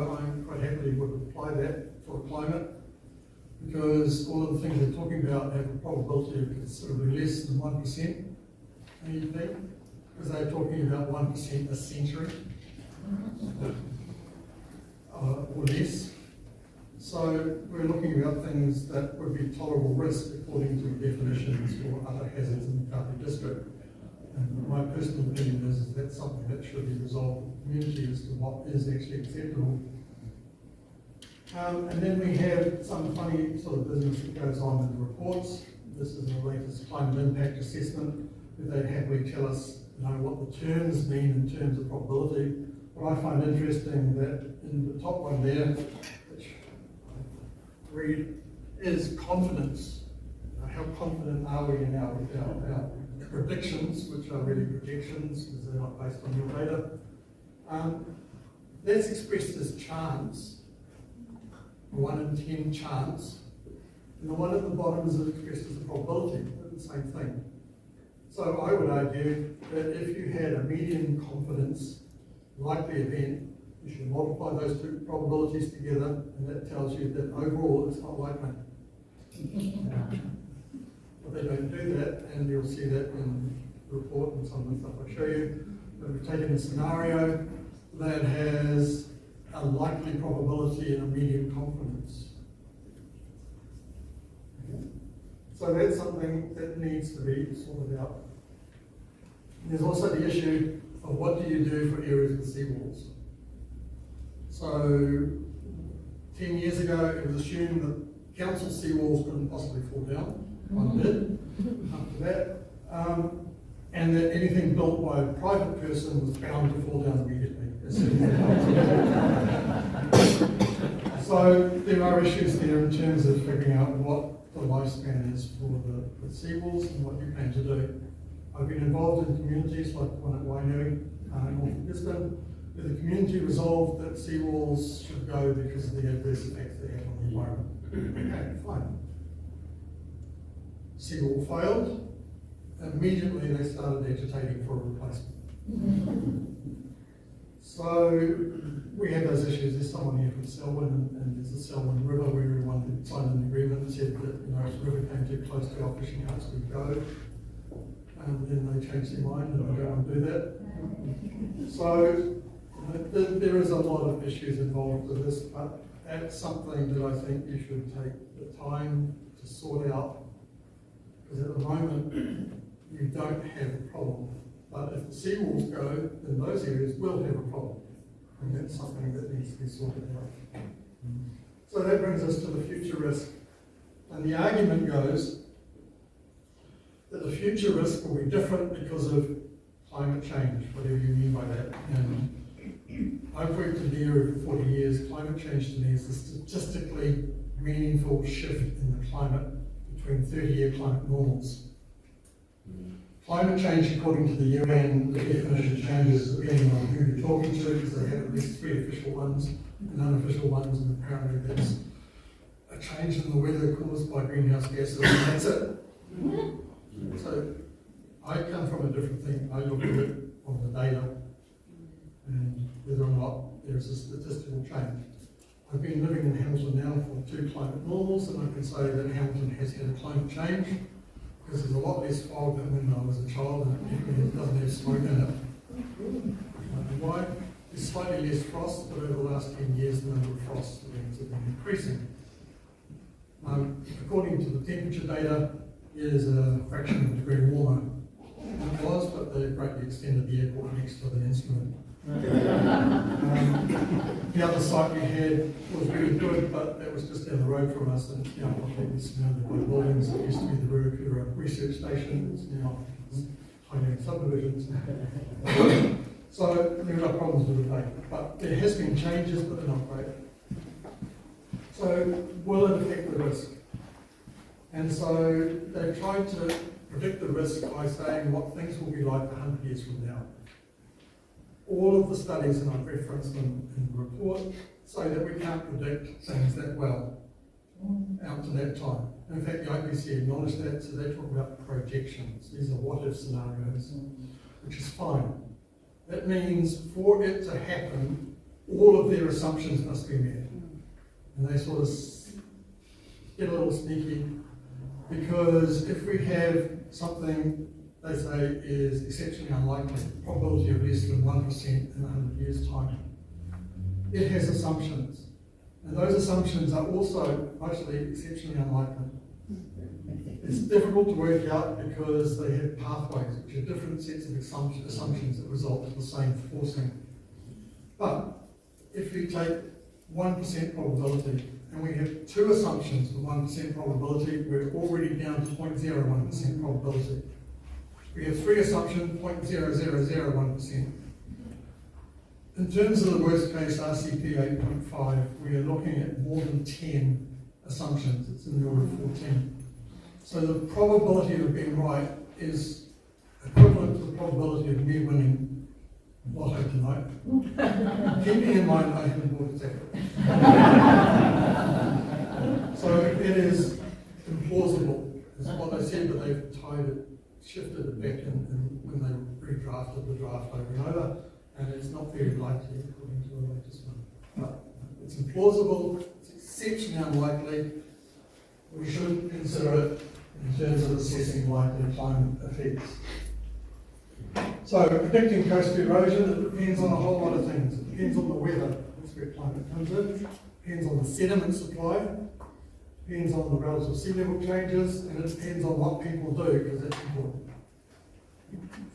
quite happily would apply that for climate, because all of the things they're talking about have a probability of considerably less than 1% AEP, because they're talking about 1% a century, or less. So we're looking about things that would be tolerable risk according to definitions for other hazards in the Kapiti district. And my personal opinion is that's something that should be resolved with the community as to what is actually acceptable. And then we have some funny sort of business that goes on in the reports. This is the latest climate impact assessment, where they happily tell us, what the terms mean in terms of probability. What I find interesting that in the top one there, which I read, is confidence. How confident are we in our predictions, which are really projections because they're not based on real data. That's expressed as chance, 1 in 10 chance, and the one at the bottom is expressed as a probability, they're the same thing. So I would argue that if you had a median confidence likely event, you should multiply those two probabilities together, and that tells you that overall it's not likely. But they don't do that, and you'll see that in the report and some of the stuff I show you. But we've taken a scenario that has a likely probability and a median confidence. So that's something that needs to be sorted out. There's also the issue of what do you do for areas with seawalls. So 10 years ago, it was assumed that council seawalls couldn't possibly fall down. One did after that, and that anything built by a private person was bound to fall down immediately. So there are issues there in terms of figuring out what the lifespan is for the seawalls and what you plan to do. I've been involved in communities like the one at Wainui, north of Brisbane, where the community resolved that seawalls should go because of the adverse effects they have on the environment. Okay, fine. Seawall failed, immediately they started agitating for a replacement. So we had those issues. There's someone here from Selwyn, and there's the Selwyn River where everyone signed an agreement and said that if the river came too close to our fishing huts, we'd go. And then they changed their mind and they don't want to do that. So there is a lot of issues involved with this, but that's something that I think you should take the time to sort out. Because at the moment, you don't have a problem. But if the seawalls go, then those areas will have a problem. And that's something that needs to be sorted out. So that brings us to the future risk. And the argument goes that the future risk will be different because of climate change, whatever you mean by that. And I've worked in the area for 40 years. Climate change to me is a statistically meaningful shift in the climate between 30-year climate normals. Climate change, according to the UN, the definition changes depending on who you're talking to, because they have at least 3 official ones and unofficial ones, and apparently that's a change in the weather caused by greenhouse gases, and that's it. So I come from a different thing. I look at it on the data and whether or not there's a statistical change. I've been living in Hamilton now for 2 climate normals, and I can say that Hamilton has had a climate change because there's a lot less fog than when I was a child, and it doesn't have smoke in it. Why? There's slightly less frost, but over the last 10 years the number of frost events have been increasing. According to the temperature data, it is a fraction of a degree warmer than it was, but they greatly extended the airport next to the instrument. The other site we had was really good, but that was just down the road from us, and it's now completely surrounded by buildings. It used to be the Ruakura research station, it's now tiny subdivisions. So there are problems with the data, but there has been changes, but they're not great. So will it affect the risk? And so they've tried to predict the risk by saying what things will be like 100 years from now. All of the studies, and I've referenced them in the report, say that we can't predict things that well out to that time. In fact, the IPC acknowledged that, so they talk about projections. These are what-if scenarios, which is fine. That means for it to happen, all of their assumptions must be met. And they sort of get a little sneaky, because if we have something they say is exceptionally unlikely, probability of less than 1% in 100 years' time, it has assumptions. And those assumptions are also mostly exceptionally unlikely. It's difficult to work out because they have pathways, which are different sets of assumptions that result in the same forcing. But if we take 1% probability, and we have two assumptions for 1% probability, we're already down to 0.01% probability. We have three assumptions, 0.0001%. In terms of the worst case RCP 8.5, we are looking at more than 10 assumptions. It's in the order of 14. So the probability of being right is equivalent to the probability of me winning lotto tonight. Keeping in mind I haven't bought a ticket. So it is implausible, is what they said, but they've shifted it back in when they redrafted the draft over and over, and it's not very likely according to the latest one. But it's implausible, it's exceptionally unlikely. We should consider it in terms of assessing likely climate effects. So predicting coastal erosion, it depends on a whole lot of things. It depends on the weather, that's where climate comes in. It depends on the sediment supply, depends on the relative sea level changes, and it depends on what people do, because that's important.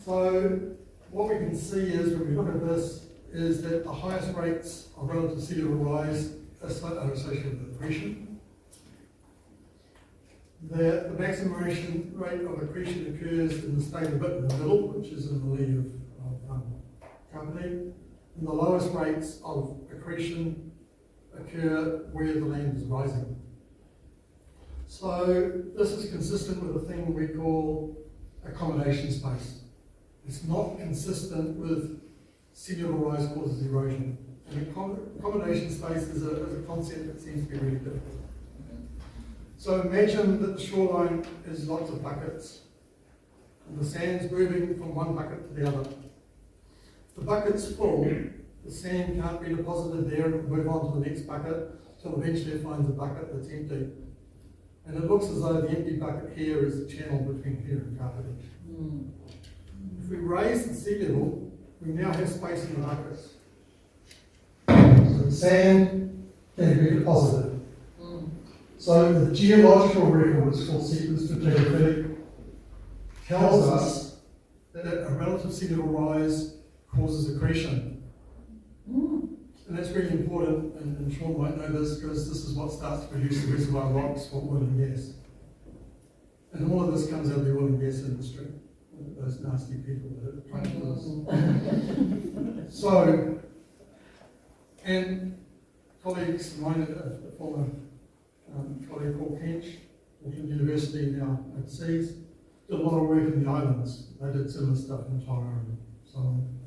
So what we can see is, when we look at this, is that the highest rates of relative sea level rise are associated with accretion. The maximum rate of accretion occurs in the state a bit in the middle, which is in the lee of company. And the lowest rates of accretion occur where the land is rising. So this is consistent with a thing we call accommodation space. It's not consistent with sea level rise causes erosion. And accommodation space is a concept that seems to be really difficult. So imagine that the shoreline is lots of buckets, and the sand's moving from one bucket to the other. If the bucket's full, the sand can't be deposited there and move on to the next bucket until eventually it finds a bucket that's empty. And it looks as though the empty bucket here is the channel between here and Carthage. If we raise the sea level, we now have space in the buckets. So the sand can be deposited. So the geological record, which is called sequence stratigraphy, tells us that a relative sea level rise causes accretion. And that's really important, and Sean might know this, because this is what starts to produce the reservoir rocks for oil and gas. And all of this comes out of the oil and gas industry, those nasty people that are trying to do this. So, and colleagues, mine, a former colleague called Kench, from university now overseas, did a lot of work in the islands. They did similar stuff in Tonga and so on.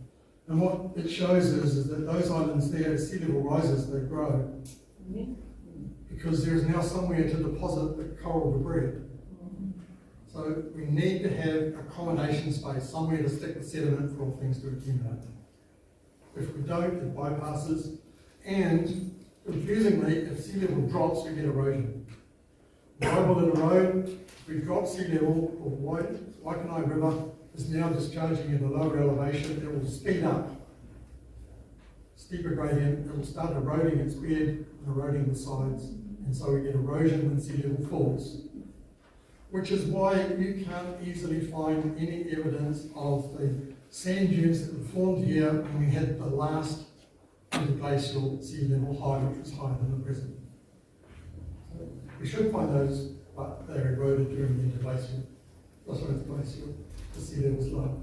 And what it shows is that those islands there, as sea level rises, they grow. Because there is now somewhere to deposit the coral debris. So we need to have accommodation space, somewhere to stick the sediment for all things to accumulate. If we don't, it bypasses. And confusingly, if sea level drops, we get erosion. Why will it erode? If we drop sea level, or Waikanae River is now discharging at a lower elevation, it will speed up. Steeper gradient, it will start eroding its bed and eroding the sides. And so we get erosion when sea level falls. Which is why you can't easily find any evidence of the sand dunes that were formed here when we had the last interglacial sea level high, which was higher than the present. So we should find those, but they're eroded during the interglacial. That's when it's glacial, the sea level's low.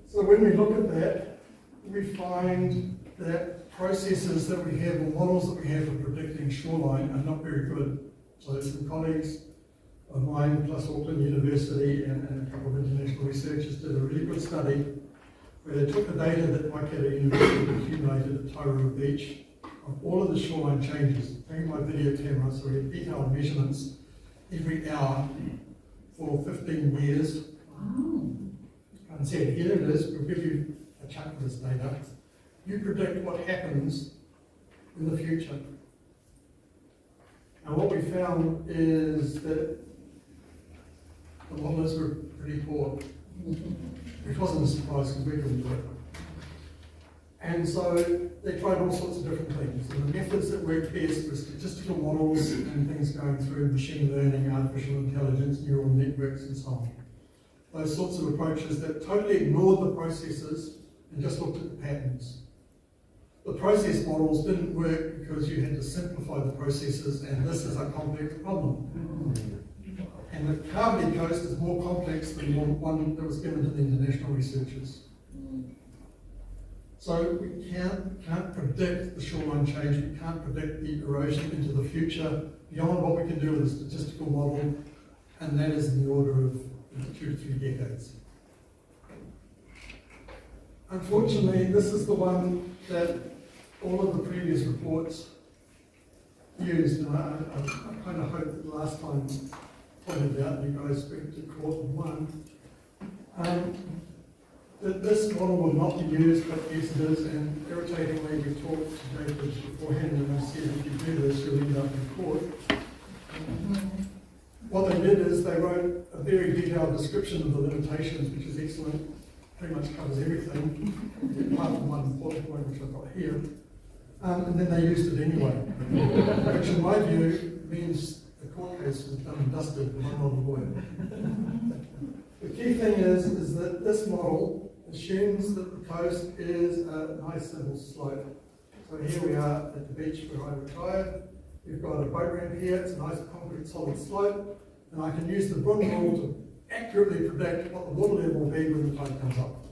So when we look at that, we find that processes that we have, or models that we have for predicting shoreline are not very good. So some colleagues of mine, plus Auckland University and a couple of international researchers did a really good study where they took the data that Waikato University accumulated at Taurua Beach of all of the shoreline changes, taking my video camera, so we had detailed measurements every hour for 15 years. And said, here it is, we'll give you a chunk of this data. You predict what happens in the future. And what we found is that the models were pretty poor, which wasn't a surprise because we couldn't do it. And so they tried all sorts of different things. And the methods that worked best were statistical models and things going through machine learning, artificial intelligence, neural networks, and so on. Those sorts of approaches that totally ignored the processes and just looked at the patterns. The process models didn't work because you had to simplify the processes, and this is a complex problem. And the Carbonate Coast is more complex than one that was given to the international researchers. So we can't predict the shoreline change, we can't predict the erosion into the future beyond what we can do with a statistical model, and that is in the order of 2 to 3 decades. Unfortunately, this is the one that all of the previous reports used, and I kind of hope that the last time pointed out, you guys went to court and won, that this model will not be used, but yes it is, and irritatingly we talked to Jacob beforehand and I said if you do this you'll end up in court. What they did is they wrote a very detailed description of the limitations, which is excellent, pretty much covers everything, apart from one important point which I've got here. And then they used it anyway, which in my view means the court case was done and dusted, and I'm not a lawyer. The key thing is that this model assumes that the coast is a nice simple slope. So here we are at the beach where I retired. We've got a boat ramp here, it's a nice concrete solid slope, and I can use the Brun rule to accurately predict what the water level will be when the tide comes up.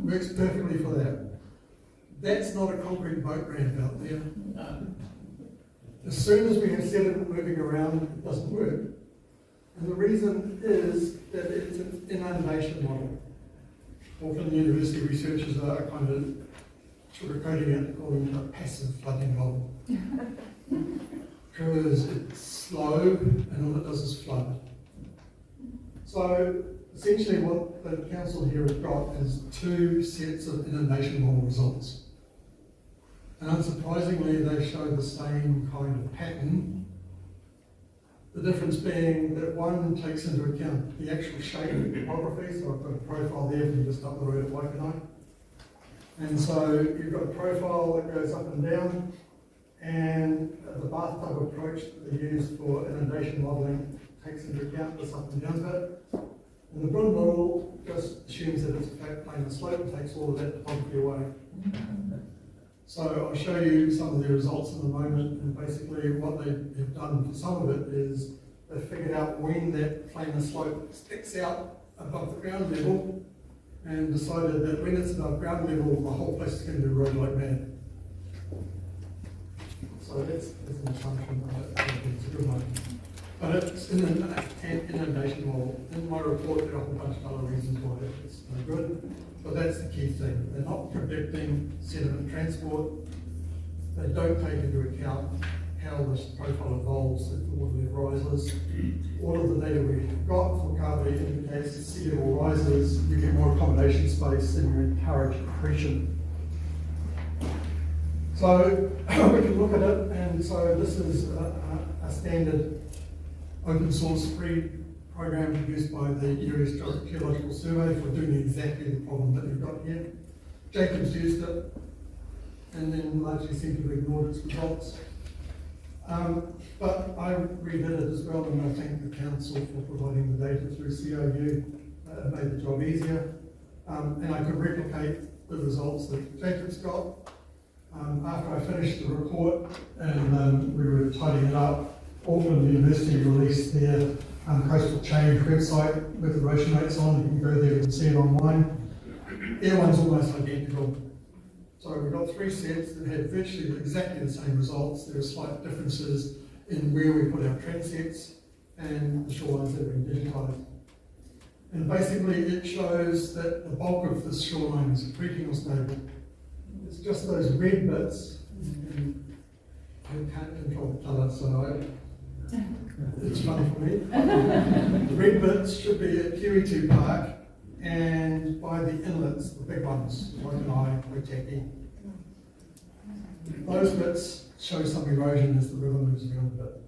Works perfectly for that. That's not a concrete boat ramp out there. As soon as we have sediment moving around, it doesn't work. And the reason is that it's an inundation model. Auckland University researchers are kind of sugarcoating it and calling it a passive flooding model. Because it's slow and all it does is flood. So essentially what the council here has got is 2 sets of inundation model results. And unsurprisingly they show the same kind of pattern. The difference being that one takes into account the actual shape of the topography, so I've got a profile there from just up the road at Waikanae. And so you've got a profile that goes up and down, and the bathtub approach that they use for inundation modelling takes into account this up and down bit. And the Brun model just assumes that it's a flat plane of slope and takes all of that topography away. So I'll show you some of the results in a moment, and basically what they have done for some of it is they've figured out when that planar slope sticks out above the ground level and decided that when it's above ground level, the whole place is going to erode like mad. So that's an assumption, but it's a good one. But it's in an inundation model. In my report, there are a whole bunch of other reasons why it's no good. But that's the key thing. They're not predicting sediment transport. They don't take into account how this profile evolves if the water level rises. All of the data we've got for carbonate indicates that sea level rises, you get more accommodation space and you encourage accretion. So we can look at it, and so this is a standard open source free program produced by the Area Geological Survey for doing exactly the problem that you've got here. Jacobs used it and then largely seemed to have ignored its results. But I redid it as well, and I thank the council for providing the data through COU. It made the job easier. And I could replicate the results that Jacobs got. After I finished the report and we were tidying it up, Auckland University released their coastal change website with erosion rates on. You can go there and see it online. Their one's almost identical So we've got 3 sets that had virtually exactly the same results. There are slight differences in where we put our trend sets and the shorelines that have been digitised. And basically it shows that the bulk of this shoreline is creaking or stable. It's just those red bits, and I can't control the colour, so it's funny for me. The red bits should be at QE2 Park and by the inlets, the big ones, Waikanae, Waitaki. Those bits show some erosion as the river moves around a bit.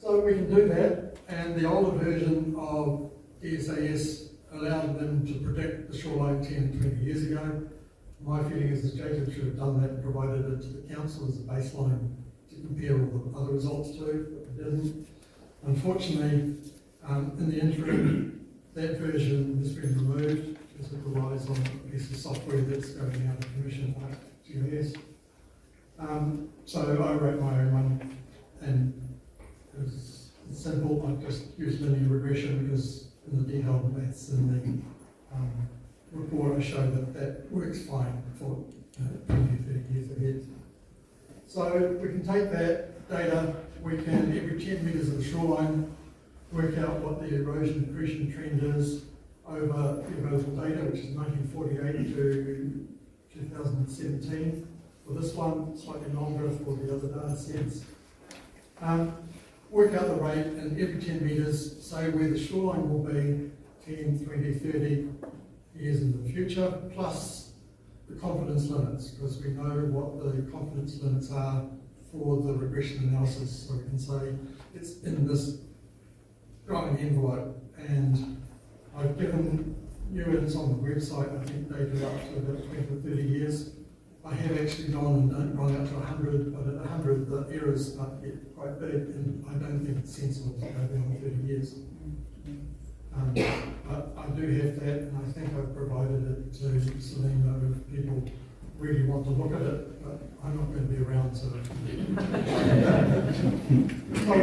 So we can do that, and the older version of DSAS allowed them to predict the shoreline 10 and 20 years ago. My feeling is that Jacob should have done that and provided it to the council as a baseline to compare all the other results to, but they didn't. Unfortunately, in the interim, that version has been removed because it relies on a piece of software that's going out of commission like GIS. So I wrote my own one, and it's simple. I just used linear regression because in the detailed maths in the report I show that works fine for 20, 30 years ahead. So we can take that data, we can every 10 metres of the shoreline work out what the erosion accretion trend is over the available data, which is 1948 to 2017. For this one, slightly longer for the other data sets. Work out the rate, and every 10 metres, say where the shoreline will be 10, 20, 30 years into the future, plus the confidence limits, because we know what the confidence limits are for the regression analysis. So we can say it's in this growing envelope, and I've given you it's on the website, I think data up to about 20 or 30 years. I have actually gone out to 100, but at 100 the errors start to get quite big, and I don't think it's sensible to go beyond 30 years. But I do have that, and I think I've provided it to Selena if people really want to look at it, but I'm not going to be around to. So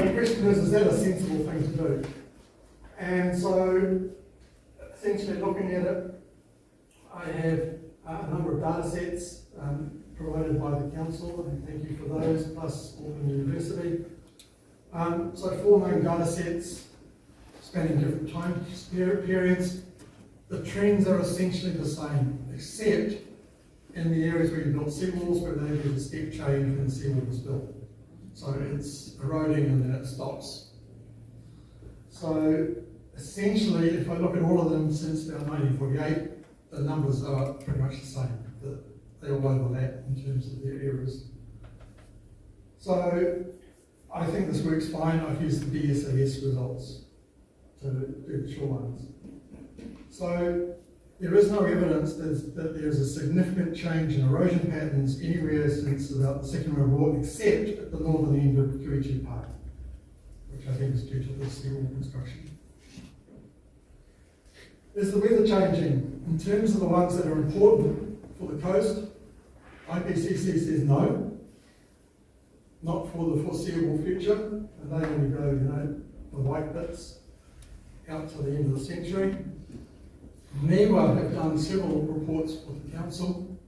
the question is that a sensible thing to do? And so, essentially looking at it, I have a number of data sets provided by the council, and thank you for those, plus Auckland University. So 4 main data sets spanning different time periods. The trends are essentially the same, except in the areas where you built seawalls, where there's a step change when the seawall was built. So it's eroding and then it stops. So essentially, if I look at all of them since about 1948, the numbers are pretty much the same. They all overlap in terms of their errors. So I think this works fine. I've used the DSAS results to do the shorelines. So there is no evidence that there's a significant change in erosion patterns anywhere since about the Second World War, except at the northern end of QE2 Park, which I think is due to the seawall construction. Is the weather changing? In terms of the ones that are important for the coast, IPCC says no, not for the foreseeable future, and they only go, the white bits out to the end of the century. NIWA have done several reports with the council.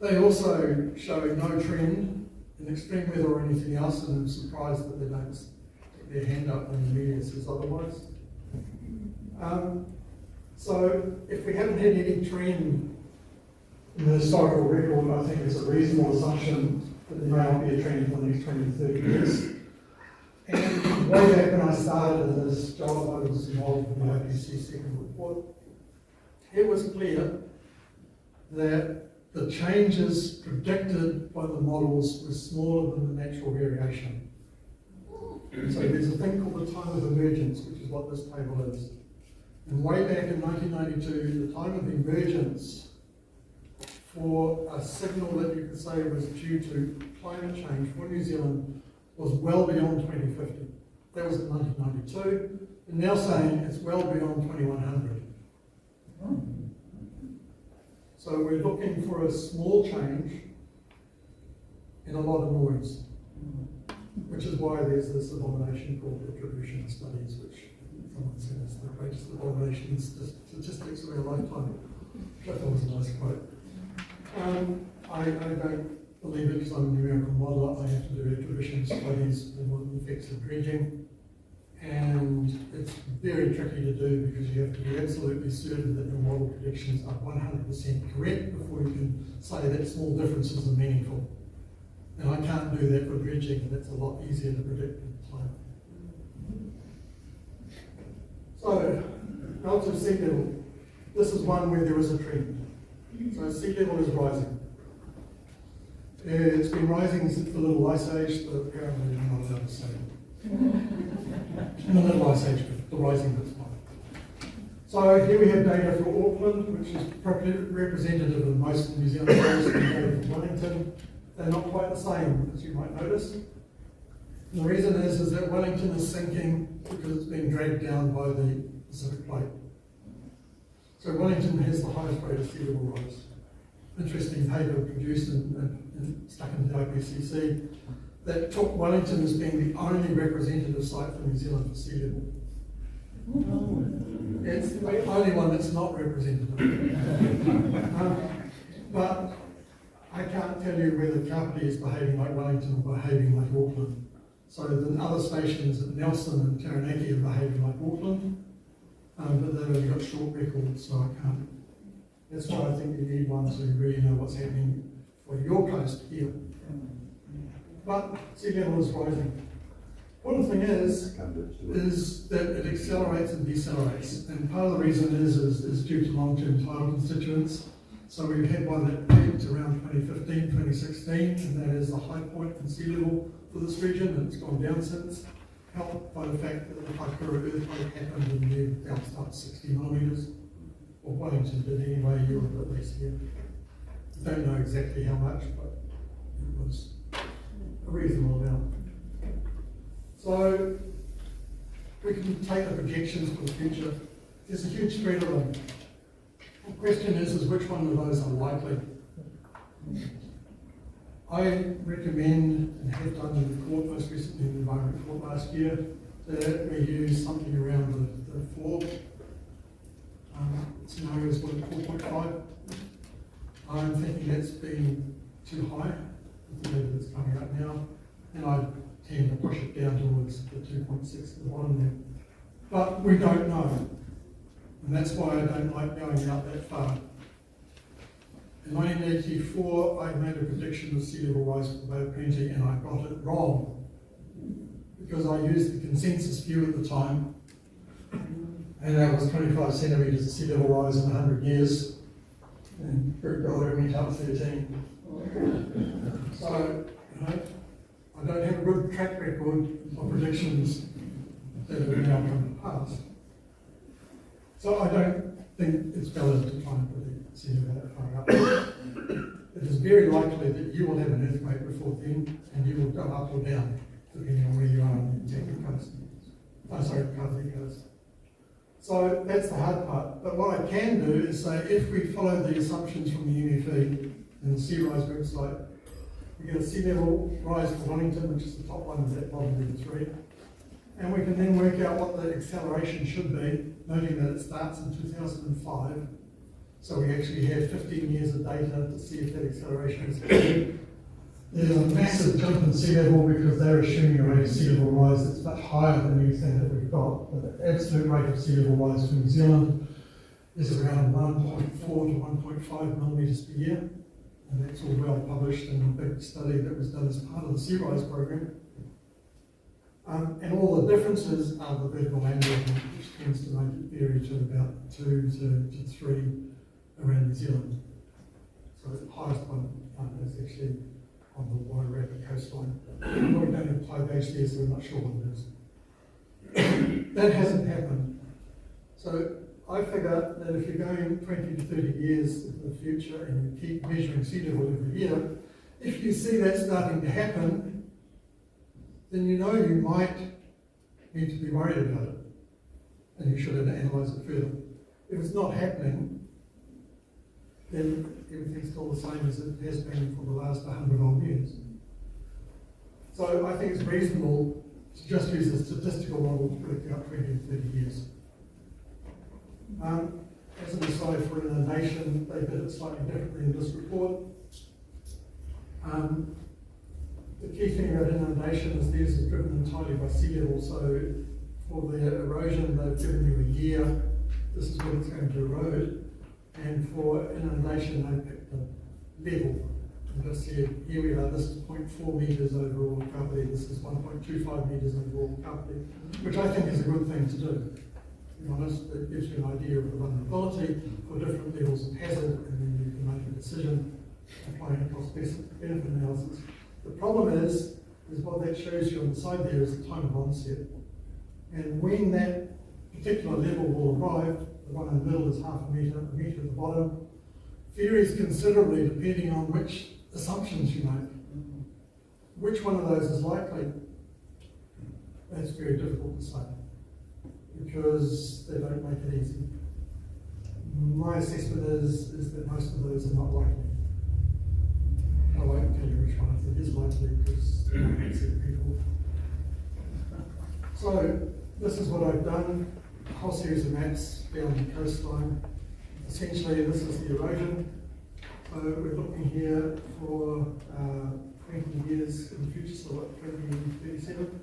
They also show no trend in extreme weather or anything else, and I'm surprised that they don't stick their hand up when the media says otherwise. So if we haven't had any trend in the historical record, I think it's a reasonable assumption that there may not be a trend for the next 20 to 30 years. And way back when I started in this job, I was involved with the IPCC second report. It was clear that the changes predicted by the models were smaller than the natural variation. So there's a thing called the time of emergence, which is what this table is. And way back in 1992, the time of emergence for a signal that you could say was due to climate change for New Zealand was well beyond 2050. That was in 1992, and now saying it's well beyond 2100. So we're looking for a small change in a lot of noise, which is why there's this abomination called attribution studies, which someone said is the greatest abomination in statistics of our lifetime. Which I thought was a nice quote. I don't believe it because I'm a numerical modeler. I have to do attribution studies on the effects of dredging. And it's very tricky to do because you have to be absolutely certain that your model predictions are 100% correct before you can say that small differences are meaningful. And I can't do that for dredging, and that's a lot easier to predict at the time. So, relative sea level. This is one where there is a trend. So sea level is rising. It's been rising since the Little Ice Age, but apparently I'm not allowed to say it. In the Little Ice Age, the rising bit's fine. So here we have data for Auckland, which is representative of most of New Zealand coast, and data for Wellington. They're not quite the same, as you might notice. And the reason is that Wellington is sinking because it's being dragged down by the Pacific Plate. So Wellington has the highest rate of sea level rise. Interesting paper produced and stuck into the IPCC that took Wellington as being the only representative site for New Zealand for sea level. It's the only one that's not representative. But I can't tell you whether Kapiti is behaving like Wellington or behaving like Auckland. So the other stations at Nelson and Taranaki are behaving like Auckland, but they've only got short records, so I can't. That's why I think you need one to really know what's happening for your coast here. But sea level is rising. One thing is that it accelerates and decelerates, and part of the reason is due to long-term tidal constituents. So we've had one that peaked around 2015, 2016, and that is the high point in sea level for this region, and it's gone down since, helped by the fact that the Haikura earthquake happened and we bounced up 60 millimetres, or Wellington did anyway, Europe at least here. Don't know exactly how much, but it was a reasonable amount. So we can take the projections for the future. There's a huge spread of them. The question is which one of those are likely? I recommend, and have done in the court, most recently in the Environment Court last year, that we use something around the 4 scenarios, 4.5. I'm thinking that's been too high with the data that's coming up now, and I tend to push it down towards the 2.6 at the bottom there. But we don't know, and that's why I don't like going out that far. In 1984, I made a prediction of sea level rise for Bay of Plenty, and I got it wrong because I used the consensus view at the time, and that was 25 centimetres of sea level rise in 100 years, and Group Builder went up 13. So, I don't have a good track record of predictions that have now come to pass. So I don't think it's valid to try and predict sea level that far up. It is very likely that you will have an earthquake before then, and you will go up or down, depending on where you are on the Pacific coast. Pacific coast. So that's the hard part. But what I can do is say, if we follow the assumptions from the MFE and the Sea Rise website, we get a sea level rise for Wellington, which is the top one of that bottom of the 3. And we can then work out what the acceleration should be, noting that it starts in 2005. So we actually have 15 years of data to see if that acceleration is good. There's a massive jump in sea level because they're assuming a rate of sea level rise that's much higher than anything that we've got. But the absolute rate of sea level rise for New Zealand is around 1.4 to 1.5 millimetres per year. And that's all well published in a big study that was done as part of the Sea Rise program. And all the differences are the vertical land movement, which tends to make it vary to about 2 to 3 around New Zealand. So the highest one is actually on the Wairarapa coastline. We don't have tide gauge there, so we're not sure what it is. That hasn't happened. So I figure that if you're going 20 to 30 years into the future and you keep measuring sea level every year, if you see that starting to happen, then you know you might need to be worried about it, and you should analyse it further. If it's not happening, then everything's still the same as it has been for the last 100 odd years. So I think it's reasonable to just use a statistical model to predict out 20 to 30 years. as an aside for inundation, they did it slightly differently in this report. The key thing about inundation is these are driven entirely by sea level, so for the erosion, they've given you a year, this is when it's going to erode, and for inundation, they picked a level. And just said, here we are, this is 0.4 metres overall coverage, this is 1.25 metres overall coverage, which I think is a good thing to do. To be honest, it gives you an idea of the vulnerability for different levels of hazard, and then you can make a decision applying a cost-benefit analysis. The problem is what that shows you on the side there is the time of onset. And when that particular level will arrive, the one in the middle is half a metre at the bottom, varies considerably depending on which assumptions you make. Which one of those is likely? That's very difficult to say, because they don't make it easy. My assessment is that most of those are not likely. I won't tell you which one I think is likely, because I can't see people. So, this is what I've done, a whole series of maps down the coastline. Essentially, this is the erosion. So we're looking here for 20 years in the future, so what, 2037.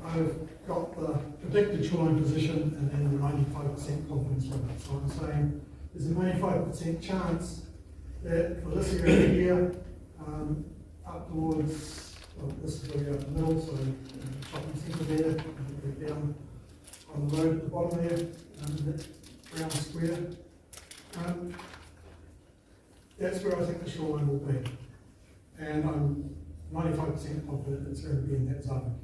I've got the predicted shoreline position and then the 95% confidence limit. So I'm saying there's a 95% chance that for this area here, up towards, well, this is really up the middle, so shopping centre there, and down on the road at the bottom there, that round square. That's where I think the shoreline will be. And I'm 95% confident it's going to be in that zone.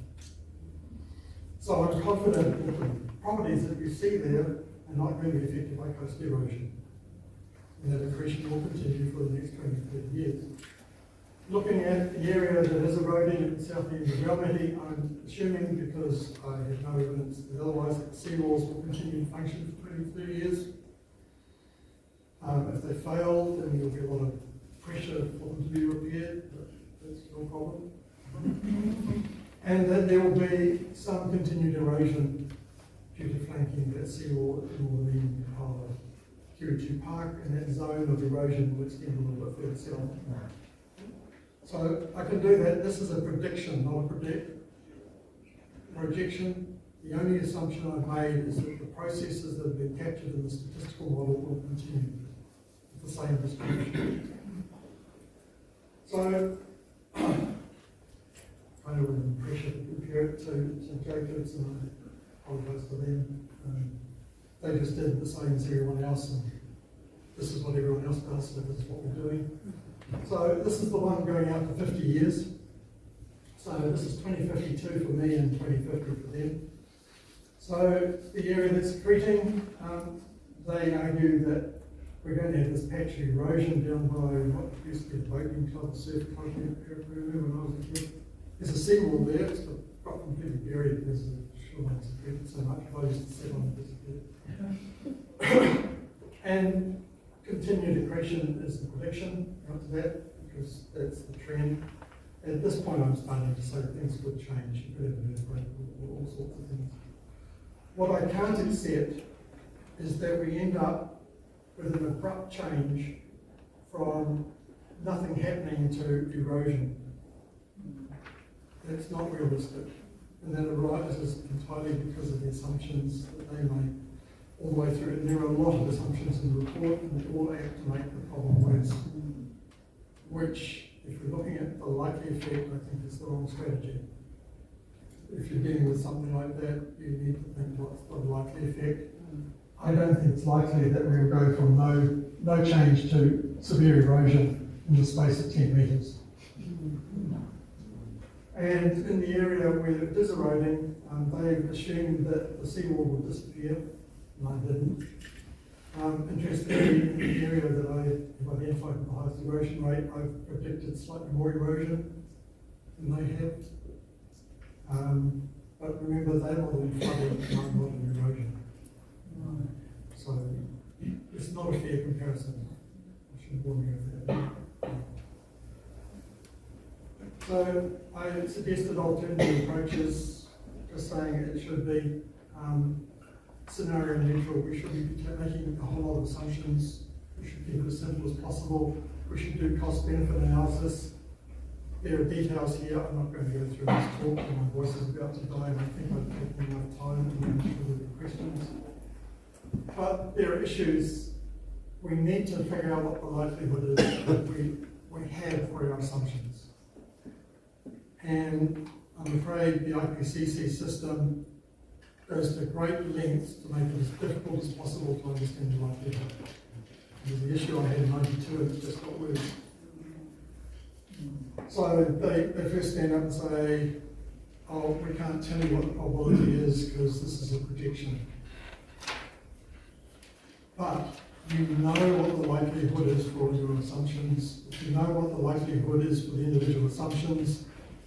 So I'm confident that the properties that you see there are not going to be affected by coastal erosion. And that accretion will continue for the next 20 to 30 years. Looking at the area that is eroding at the south end of Raumati, I'm assuming, because I have no evidence that otherwise, that seawalls will continue to function for 20 to 30 years. If they fail, then there'll be a lot of pressure for them to be repaired, but that's no problem. And that there will be some continued erosion due to flanking that seawall at the northern end of Kiritu Park, and that zone of erosion will extend a little bit further south. So I can do that. This is a prediction, not a projection. The only assumption I've made is that the processes that have been captured in the statistical model will continue with the same distribution. So, kind of an pressure to compare it to Jacobs, and I apologise to them. They just did the same as everyone else, and this is what everyone else does, so this is what we're doing. So this is the one going out to 50 years. So this is 2052 for me and 2050 for them. So the area that's accreting, they argue that we're going to have this patch of erosion down by what used to be the boating club, the surf club, when I was a kid. There's a seawall there, it's got completely buried because the shoreline's accreted so much. I used to sit on it. And continued accretion is the prediction after that, because that's the trend. At this point, I'm starting to say things could change. You could have an earthquake or all sorts of things. What I can't accept is that we end up with an abrupt change from nothing happening to erosion. That's not realistic. And that arises entirely because of the assumptions that they make all the way through. And there are a lot of assumptions in the report, and they all act to make the problem worse. Which, if we're looking at the likely effect, I think is the wrong strategy. If you're dealing with something like that, you need to think what's the likely effect. I don't think it's likely that we'll go from no change to severe erosion in the space of 10 metres. And in the area where it is eroding, they've assumed that the seawall will disappear, and I didn't. Interestingly, in the area that I have identified with the highest erosion rate, I've predicted slightly more erosion than they have. But remember, they're modelling flooding, not modelling erosion. So it's not a fair comparison. I should warn you of that. So I suggested alternative approaches, just saying it should be scenario neutral. We shouldn't be making a whole lot of assumptions. We should keep it as simple as possible. We should do cost-benefit analysis. There are details here. I'm not going to go through this talk, and my voice is about to die, and I think I've taken enough time to answer the questions. But there are issues. We need to figure out what the likelihood is that we have for our assumptions. And I'm afraid the IPCC system goes to great lengths to make it as difficult as possible to understand the likelihood. There's the issue I had in '92, and it's just got worse. So they first stand up and say, oh, we can't tell you what the probability is because this is a projection. But you know what the likelihood is for your assumptions. If you know what the likelihood is for the individual assumptions,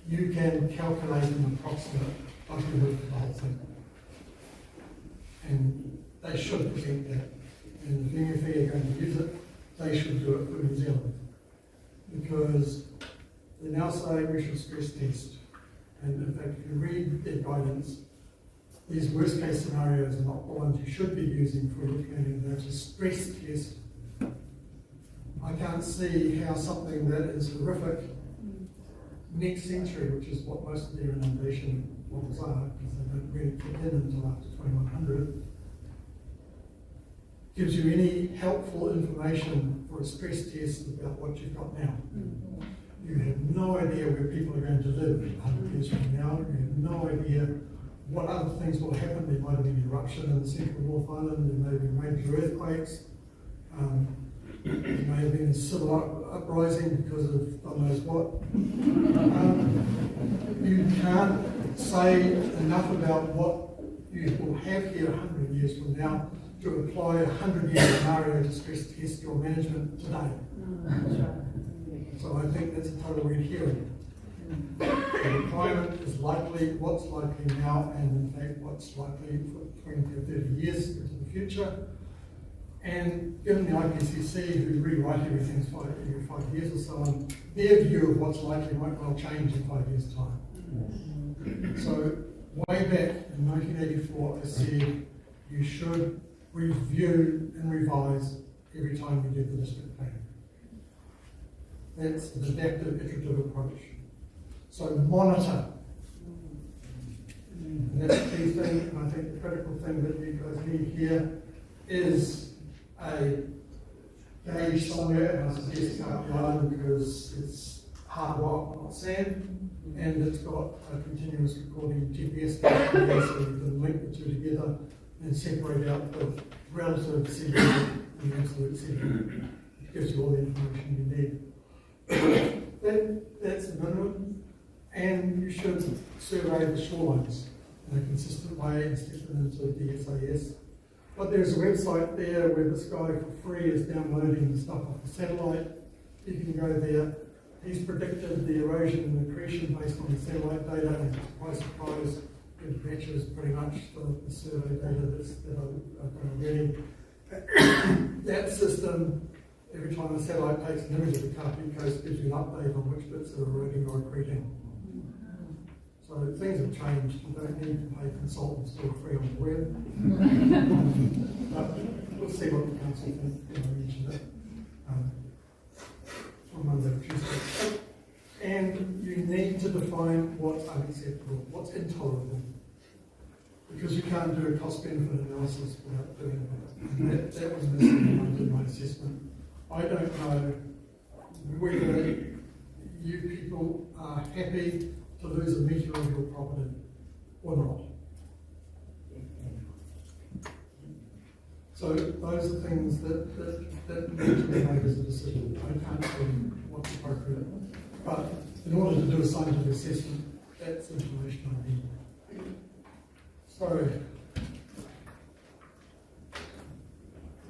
you can calculate an approximate likelihood for the whole thing. And they should present that. And if they are going to use it, they should do it for New Zealand. Because they now say we should stress test. And in fact, if you read their guidance, these worst case scenarios are not the ones you should be using for your planning. They're to stress test. I can't see how something that is horrific next century, which is what most of their inundation models are, because they don't really kick in until after 2100, gives you any helpful information for a stress test about what you've got now. You have no idea where people are going to live 100 years from now. You have no idea what other things will happen. There might have been an eruption in the central North Island, there may have been major earthquakes, there may have been a civil uprising because of God knows what. You can't say enough about what you will have here 100 years from now to apply a 100-year scenario to stress test your management today. So I think that's a total red herring. The climate is likely what's likely now, and in fact what's likely for 20 or 30 years into the future. And given the IPCC, who rewrite everything every 5 years or so on, their view of what's likely might well change in 5 years' time. So way back in 1984, I said you should review and revise every time you do the district plan. That's an adaptive, iterative approach. So monitor. And that's the key thing, and I think the critical thing that you guys need here is a gauge somewhere, and I suggest Carp Island because it's hard rock, not sand, and it's got a continuous recording GPS data, so you can link the two together and separate out the relative sediment and the absolute sediment. It gives you all the information you need. That's the minimum, and you should survey the shorelines in a consistent way and stick them into DSAS. But there's a website there where this guy for free is downloading the stuff off the satellite. You can go there. He's predicted the erosion and accretion based on the satellite data, and surprise, surprise, it matches pretty much the survey data that I've got already. That system, every time the satellite takes an image of the Carpet Coast, gives you an update on which bits are eroding or accreting. So things have changed. You don't need to pay consultants for free on the web. But we'll see what the council thinks when I mention it on Monday or Tuesday. And you need to define what's unacceptable, what's intolerable. Because you can't do a cost-benefit analysis without doing that. That was missing when I did my assessment. I don't know whether you people are happy to lose a metre of your property or not. So those are things that need to be made as a decision. I can't tell you what's appropriate. But in order to do a scientific assessment, that's information I need. So,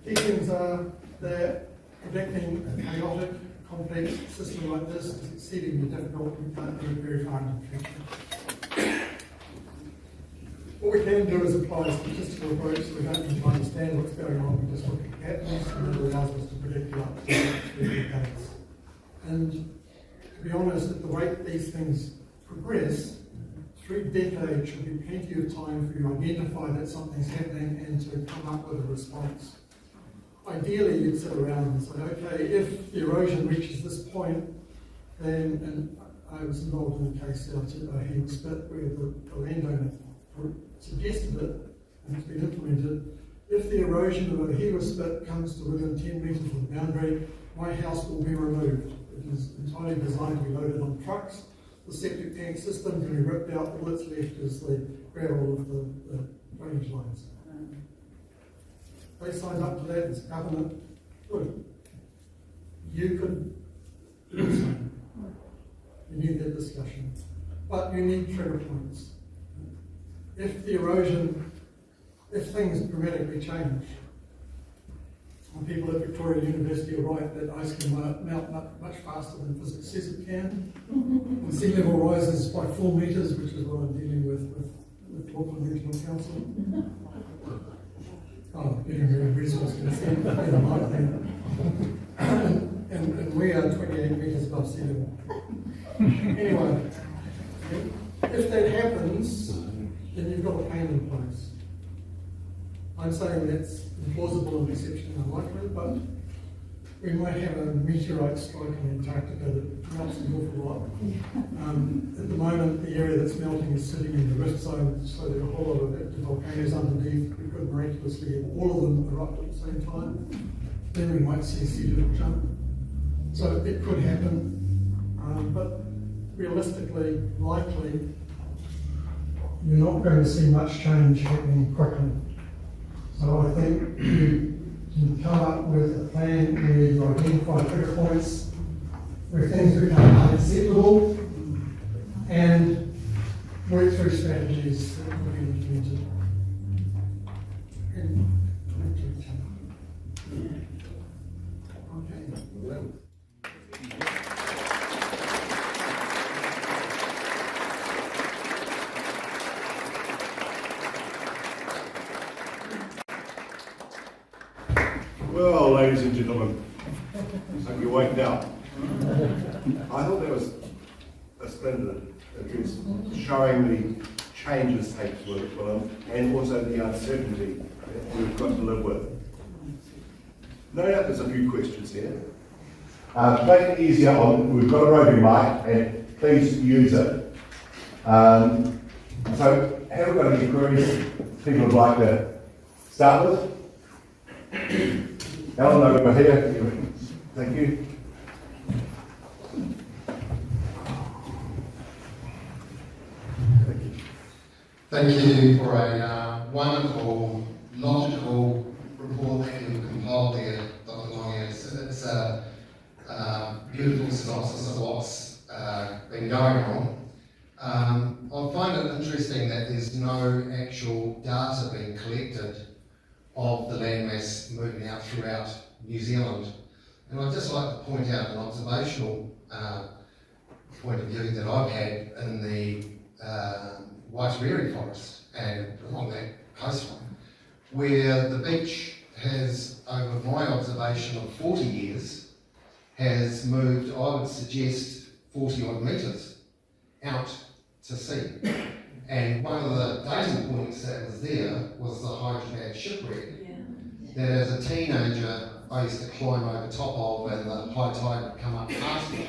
key things are that predicting a chaotic, complex system like this is exceedingly difficult. We can't do it very far into the future. What we can do is apply a statistical approach, so we don't need to understand what's going on, we just look at patterns, and it allows us to predict it up to 3 decades. And to be honest, at the rate these things progress, 3 decades should be plenty of time for you to identify that something's happening and to come up with a response. Ideally, you'd sit around and say, okay, if the erosion reaches this point, then, and I was involved in a case out at O'Hewa Spit where the landowner suggested it and it's been implemented. If the erosion of O'Hewa Spit comes to within 10 metres of the boundary, my house will be removed. It is entirely designed to be loaded on trucks. The septic tank system can be ripped out. All that's left is the gravel of the drainage lines. They signed up to that as a covenant. Good. You could do the same. You need that discussion. But you need trigger points. If the erosion, if things dramatically change, and people at Victoria University are right that ice can melt much faster than physics says it can, and sea level rises by 4 metres, which is what I'm dealing with Auckland Regional Council. Oh, being very resource consent, and we are 28 metres above sea level. Anyway, if that happens, then you've got a plan in place. I'm saying that's implausible and exceptionally unlikely, but we might have a meteorite strike in Antarctica that melts an awful lot. At the moment, the area that's melting is sitting in the rift zone, so there are a whole lot of active volcanoes underneath. We could miraculously have all of them erupt at the same time. Then we might see a sea level jump. So it could happen, but realistically, likely, you're not going to see much change happening quickly. So I think you can come up with a plan where you identify trigger points, where things become unacceptable, and work through strategies that will be implemented. Okay. Well, ladies and gentlemen, so you're awake now. I thought that was a splendid address, showing the changes takes with them and also the uncertainty that we've got to live with. No doubt there's a few questions here. To make it easier, we've got a roving mic and please use it. So have we got any queries people would like to start with? Alan, over here. Thank you. Thank you for a wonderful, logical report that you've compiled there, Dr. Longier. It's a beautiful synopsis of what's been going on. I find it interesting that there's no actual data being collected of the landmass moving out throughout New Zealand. And I'd just like to point out an observational point of view that I've had in the Waitereri forest and along that coastline, where the beach has, over my observation of 40 years, has moved, I would suggest, 40 odd metres out to sea. And one of the data points that was there was the Hyderabad shipwreck, that as a teenager I used to climb over top of, and the high tide would come up past me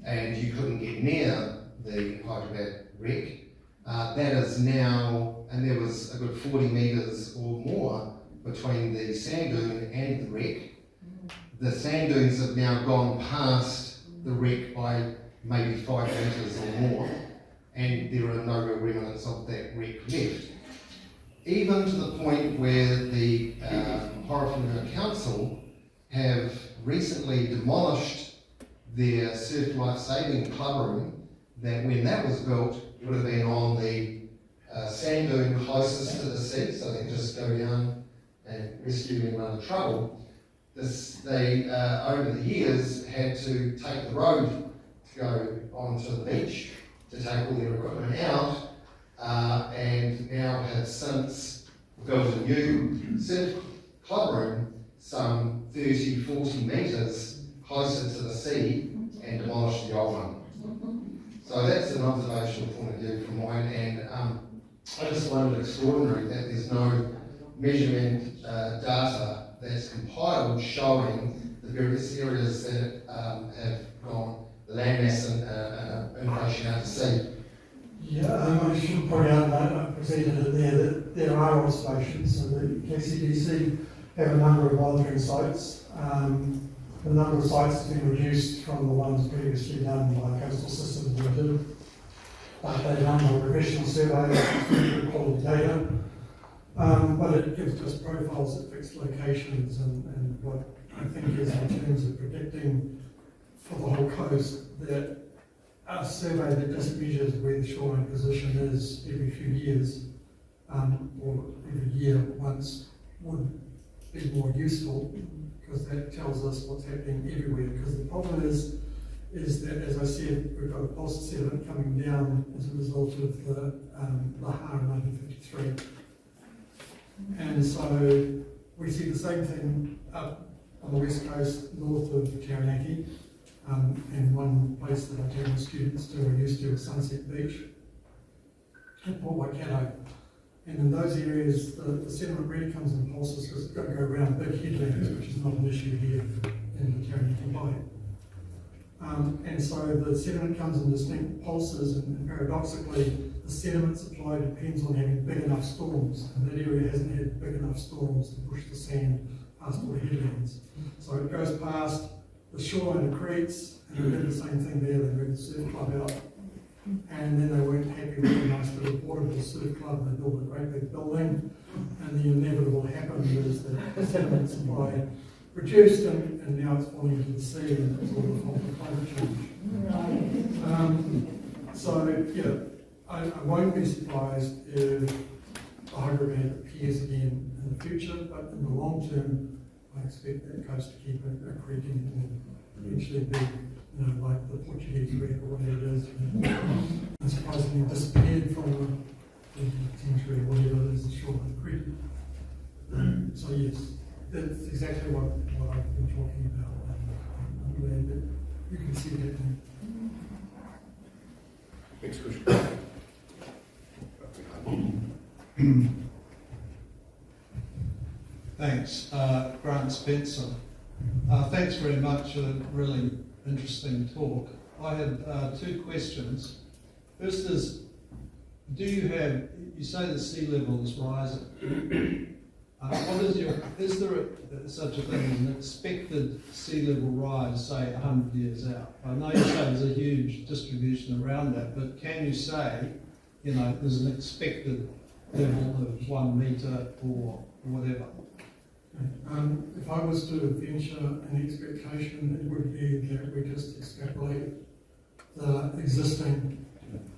and you couldn't get near the Hyderabad wreck. That is now, and there was a good 40 metres or more between the sand dune and the wreck. The sand dunes have now gone past the wreck by maybe 5 metres or more, and there are no real remnants of that wreck left. Even to the point where the Horowhenua Council have recently demolished their surf life saving club room, that when that was built would have been on the sand dune closest to the sea, so they could just go down and rescue anyone in trouble. They over the years had to take the road to go onto the beach to take all their equipment out, and now have since built a new surf club room some 30-40 metres closer to the sea and demolished the old one. So that's an observational point of view from mine, and I just find it extraordinary that there's no measurement data that's compiled showing the various areas that have gone landmass and encroaching out to sea. Yeah, I should point out that I presented it there that there are observations, so the KCDC have a number of monitoring sites. The number of sites has been reduced from the ones previously done by Coastal Systems Limited. But they've done a professional survey of good quality data. But it gives us profiles at fixed locations and what I think is in terms of predicting for the whole coast that a survey that just measures where the shoreline position is every few years or every year once would be more useful because that tells us what's happening everywhere. Because the problem is that, as I said, we've got a pulse sediment coming down as a result of the Lahar in 1953. And so we see the same thing up on the west coast, north of Taranaki, and one place that I tell my students to are used to is Sunset Beach and Port Waikato. And in those areas, the sediment really comes in pulses because it's got to go around big headlands, which is not an issue here in the Taranaki Bight. And so the sediment comes in distinct pulses, and paradoxically, the sediment supply depends on having big enough storms, and that area hasn't had big enough storms to push the sand past all the headlands. So it goes past the shoreline of Creeks, and they did the same thing there. They moved the surf club out, and then they weren't happy with the nice little portable surf club, and they built a great big building, and the inevitable happened is that the sediment supply reduced, and now it's falling into the sea, and it's all the fault of climate change. So, yeah, I won't be surprised if the hydro ban appears again in the future, but in the long term, I expect that coast to keep accreting and eventually be, like the Portuguese wreck or whatever it is, and surprisingly disappeared from the 20th century or whatever it is, the shoreline Crete. So yes, that's exactly what I've been talking about. I'm glad that you can see that thing. Next question. Thanks, Grant Spencer. Thanks very much, a really interesting talk. I had two questions. First is, you say the sea level is rising. Is there such a thing as an expected sea level rise, say 100 years out? I know you say there's a huge distribution around that, but can you say, there's an expected level of 1 metre or whatever? If I was to venture an expectation, it would be that we just extrapolate the existing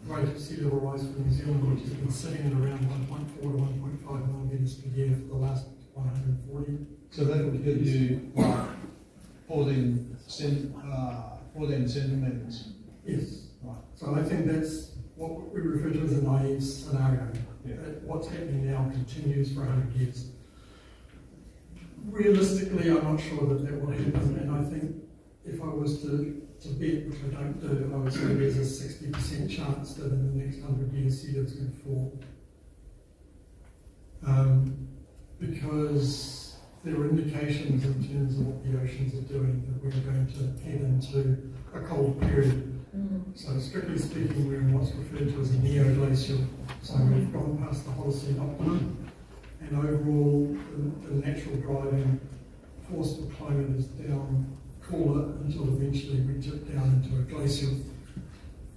rate of sea level rise for New Zealand, which has been sitting at around 1.4 to 1.5 millimetres per year for the last 140. So that would give you like 14 centimetres. Yes. Right. So I think that's what we refer to as a naive scenario. Yeah. That what's happening now continues for 100 years. Realistically, I'm not sure that will happen, and I think if I was to bet, which I don't do, I would say there's a 60% chance that in the next 100 years sea level's going to fall. Because there are indications in terms of what the oceans are doing that we're going to head into a cold period. So strictly speaking, we're in what's referred to as a neo-glacial. So we've gone past the Holocene optimum, and overall the natural driving force for climate is down cooler until eventually we tip down into a glacial.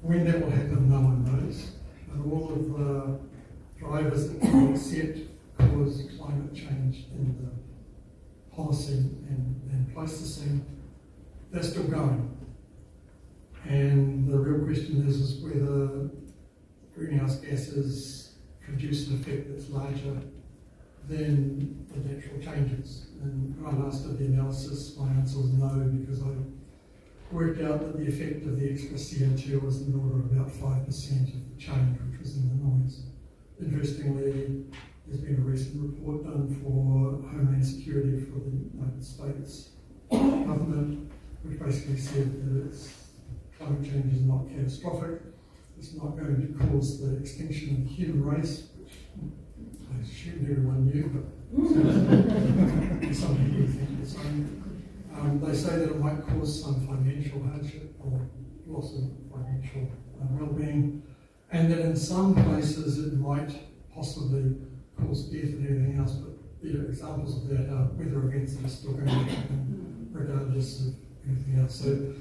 When that will happen, no one knows. But all of the drivers that can accept cause climate change in the Holocene and Pleistocene, they're still going. And the real question is whether greenhouse gases produce an effect that's larger than the natural changes. And when I last did the analysis, my answer was no, because I worked out that the effect of the extra CO2 was in the order of about 5% of the change, which was in the noise. Interestingly, there's been a recent report done for Homeland Security for the United States government, which basically said that climate change is not catastrophic, it's not going to cause the extinction of the human race, which I assume everyone knew, but some people think it's only. They say that it might cause some financial hardship or loss of financial well-being, and that in some places it might possibly cause death and everything else, but examples of that are weather events that are still going to happen regardless of anything else. So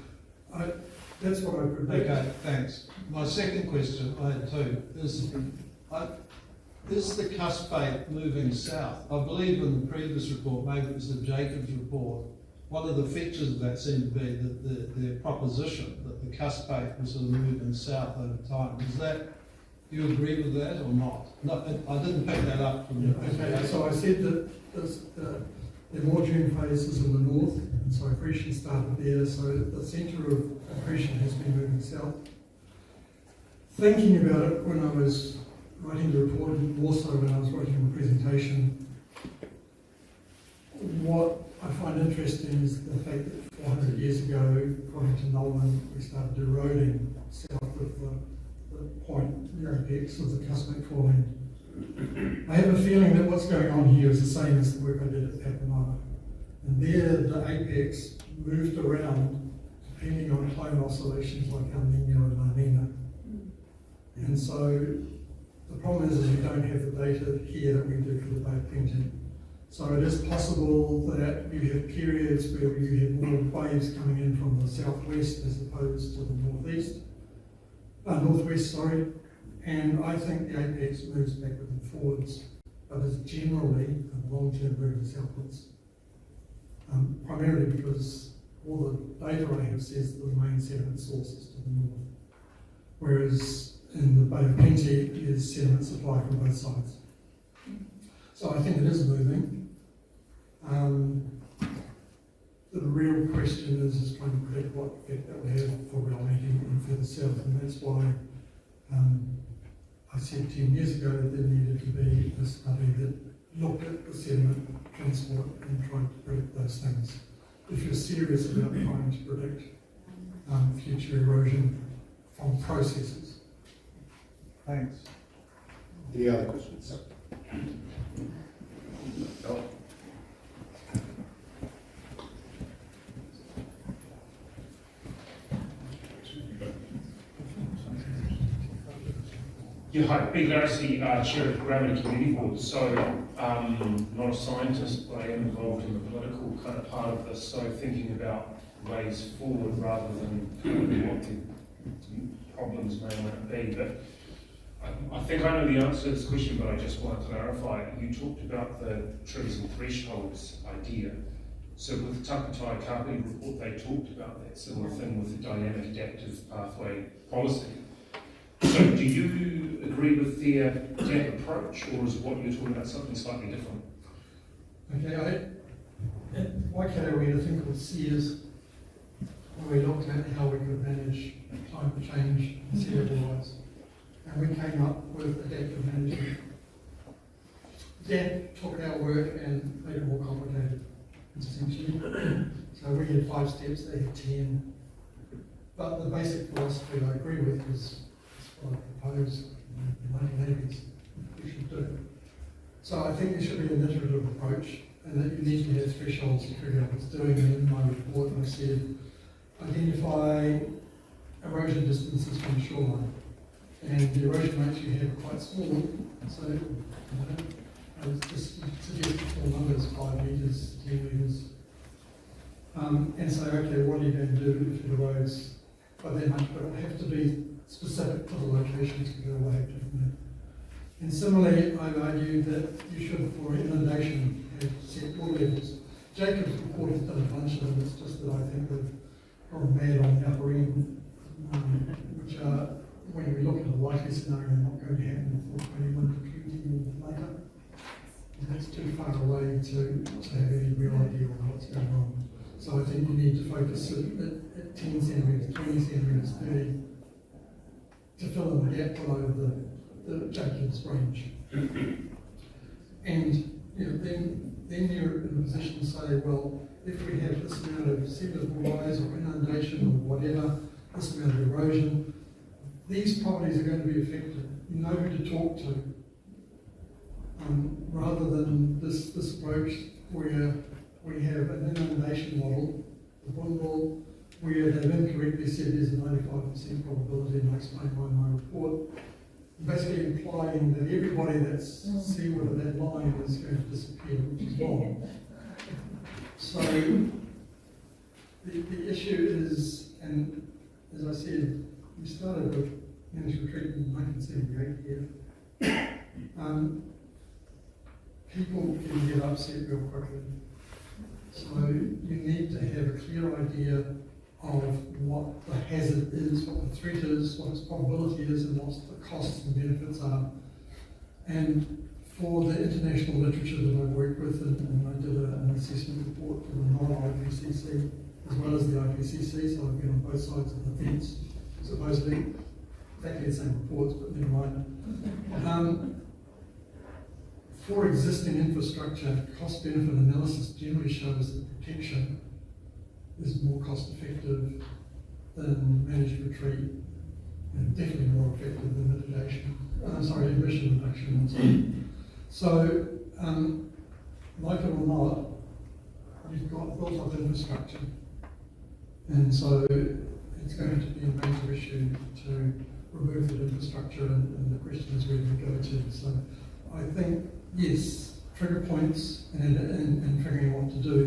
that's what I predict. Okay, thanks. My second question, I had two, is the cuspate moving south? I believe in the previous report, maybe it was the Jacobs report, one of the features of that seemed to be that the proposition that the cuspate was sort of moving south over time. Is that, do you agree with that or not? No, I didn't pick that up from your Okay, so I said that the more June phase is in the north, and so accretion started there, so the centre of accretion has been moving south. Thinking about it when I was writing the report, and also when I was writing the presentation, what I find interesting is the fact that 400 years ago, according to Nolan, we started eroding south of the point, the apex of the cuspate foreland. I have a feeling that what's going on here is the same as the work I did at Papanama. And there, the apex moved around depending on climate oscillations like El Nino and La Nina. And so the problem is we don't have the data here that we do for the Bay of Plenty. So it is possible that you have periods where you have more waves coming in from the southwest as opposed to the northwest, and I think the apex moves backwards and forwards, but is generally a long-term moving southwards. Primarily because all the data I have says the main sediment source is to the north, whereas in the Bay of Plenty is sediment supply from both sides. So I think it is moving. The real question is trying to predict what effect that will have for rail making in further south, and that's why I said 10 years ago that there needed to be a study that looked at the sediment transport and tried to predict those things. If you're serious about trying to predict future erosion from processes. Thanks. Any other questions? No. Yeah, hi, Peter Larissy, Chair of the Gravity Community Board. So, not a scientist, but I am involved in the political kind of part of this, so thinking about ways forward rather than what the problems may or may not be. But I think I know the answer to this question, but I just want to clarify. You talked about the triggers and thresholds idea. So with the Takatai Kapiti report, they talked about that similar thing with the dynamic adaptive pathway policy. So do you agree with their approach, or is what you're talking about something slightly different? Okay, in my category, I think called SEERS, where we looked at how we could manage climate change and sea level rise. And we came up with adaptive management. That took our work and made it more complicated, essentially. So we had 5 steps, they had 10. But the basic philosophy I agree with is what I propose in the 1980s we should do. So I think there should be an iterative approach, and that you need to have thresholds to figure out what's doing. And in my report I said, identify erosion distances from the shoreline. And the erosion rates you have are quite small, so I was just suggesting small numbers, 5 metres, 10 metres. And say, okay, what are you going to do if it erodes by that much? But it will have to be specific to the locations to go away from that. And similarly, I've argued that you should, for inundation, have set water levels. Jacobs' report has done a bunch of them, it's just that I think they've gone mad on the upper end, which are, when we look at a likely scenario, not going to happen before 21 to 20 years later. And that's too far away to have any real idea of what's going on. So I think you need to focus at 10 centimetres, 20 centimetres, 30, to fill in the gap below the Jacobs range. And then you're in a position to say, well, if we have this amount of sea level rise or inundation or whatever, this amount of erosion, these properties are going to be affected. You know who to talk to. Rather than this approach where we have an inundation model, the Bundle, where they've incorrectly said there's a 95% probability, and I explain why in my report, basically implying that everybody that's seaward of that line is going to disappear, which is wrong. So the issue is, and as I said, we started with management treatment in 1978 here. People can get upset real quickly. So you need to have a clear idea of what the hazard is, what the threat is, what its probability is, and what the costs and benefits are. And for the international literature that I work with, and I did an assessment report for the non-IPCC as well as the IPCC, so I've been on both sides of the fence, supposedly. Exactly the same reports, but never mind. For existing infrastructure, cost-benefit analysis generally shows that protection is more cost-effective than managed retreat, and definitely more effective than mitigation. Emission reduction. So, like it or not, you've got built-up infrastructure, and so it's going to be a major issue to remove that infrastructure, and the question is where do we go to? So, I think yes, trigger points and figuring out what to do,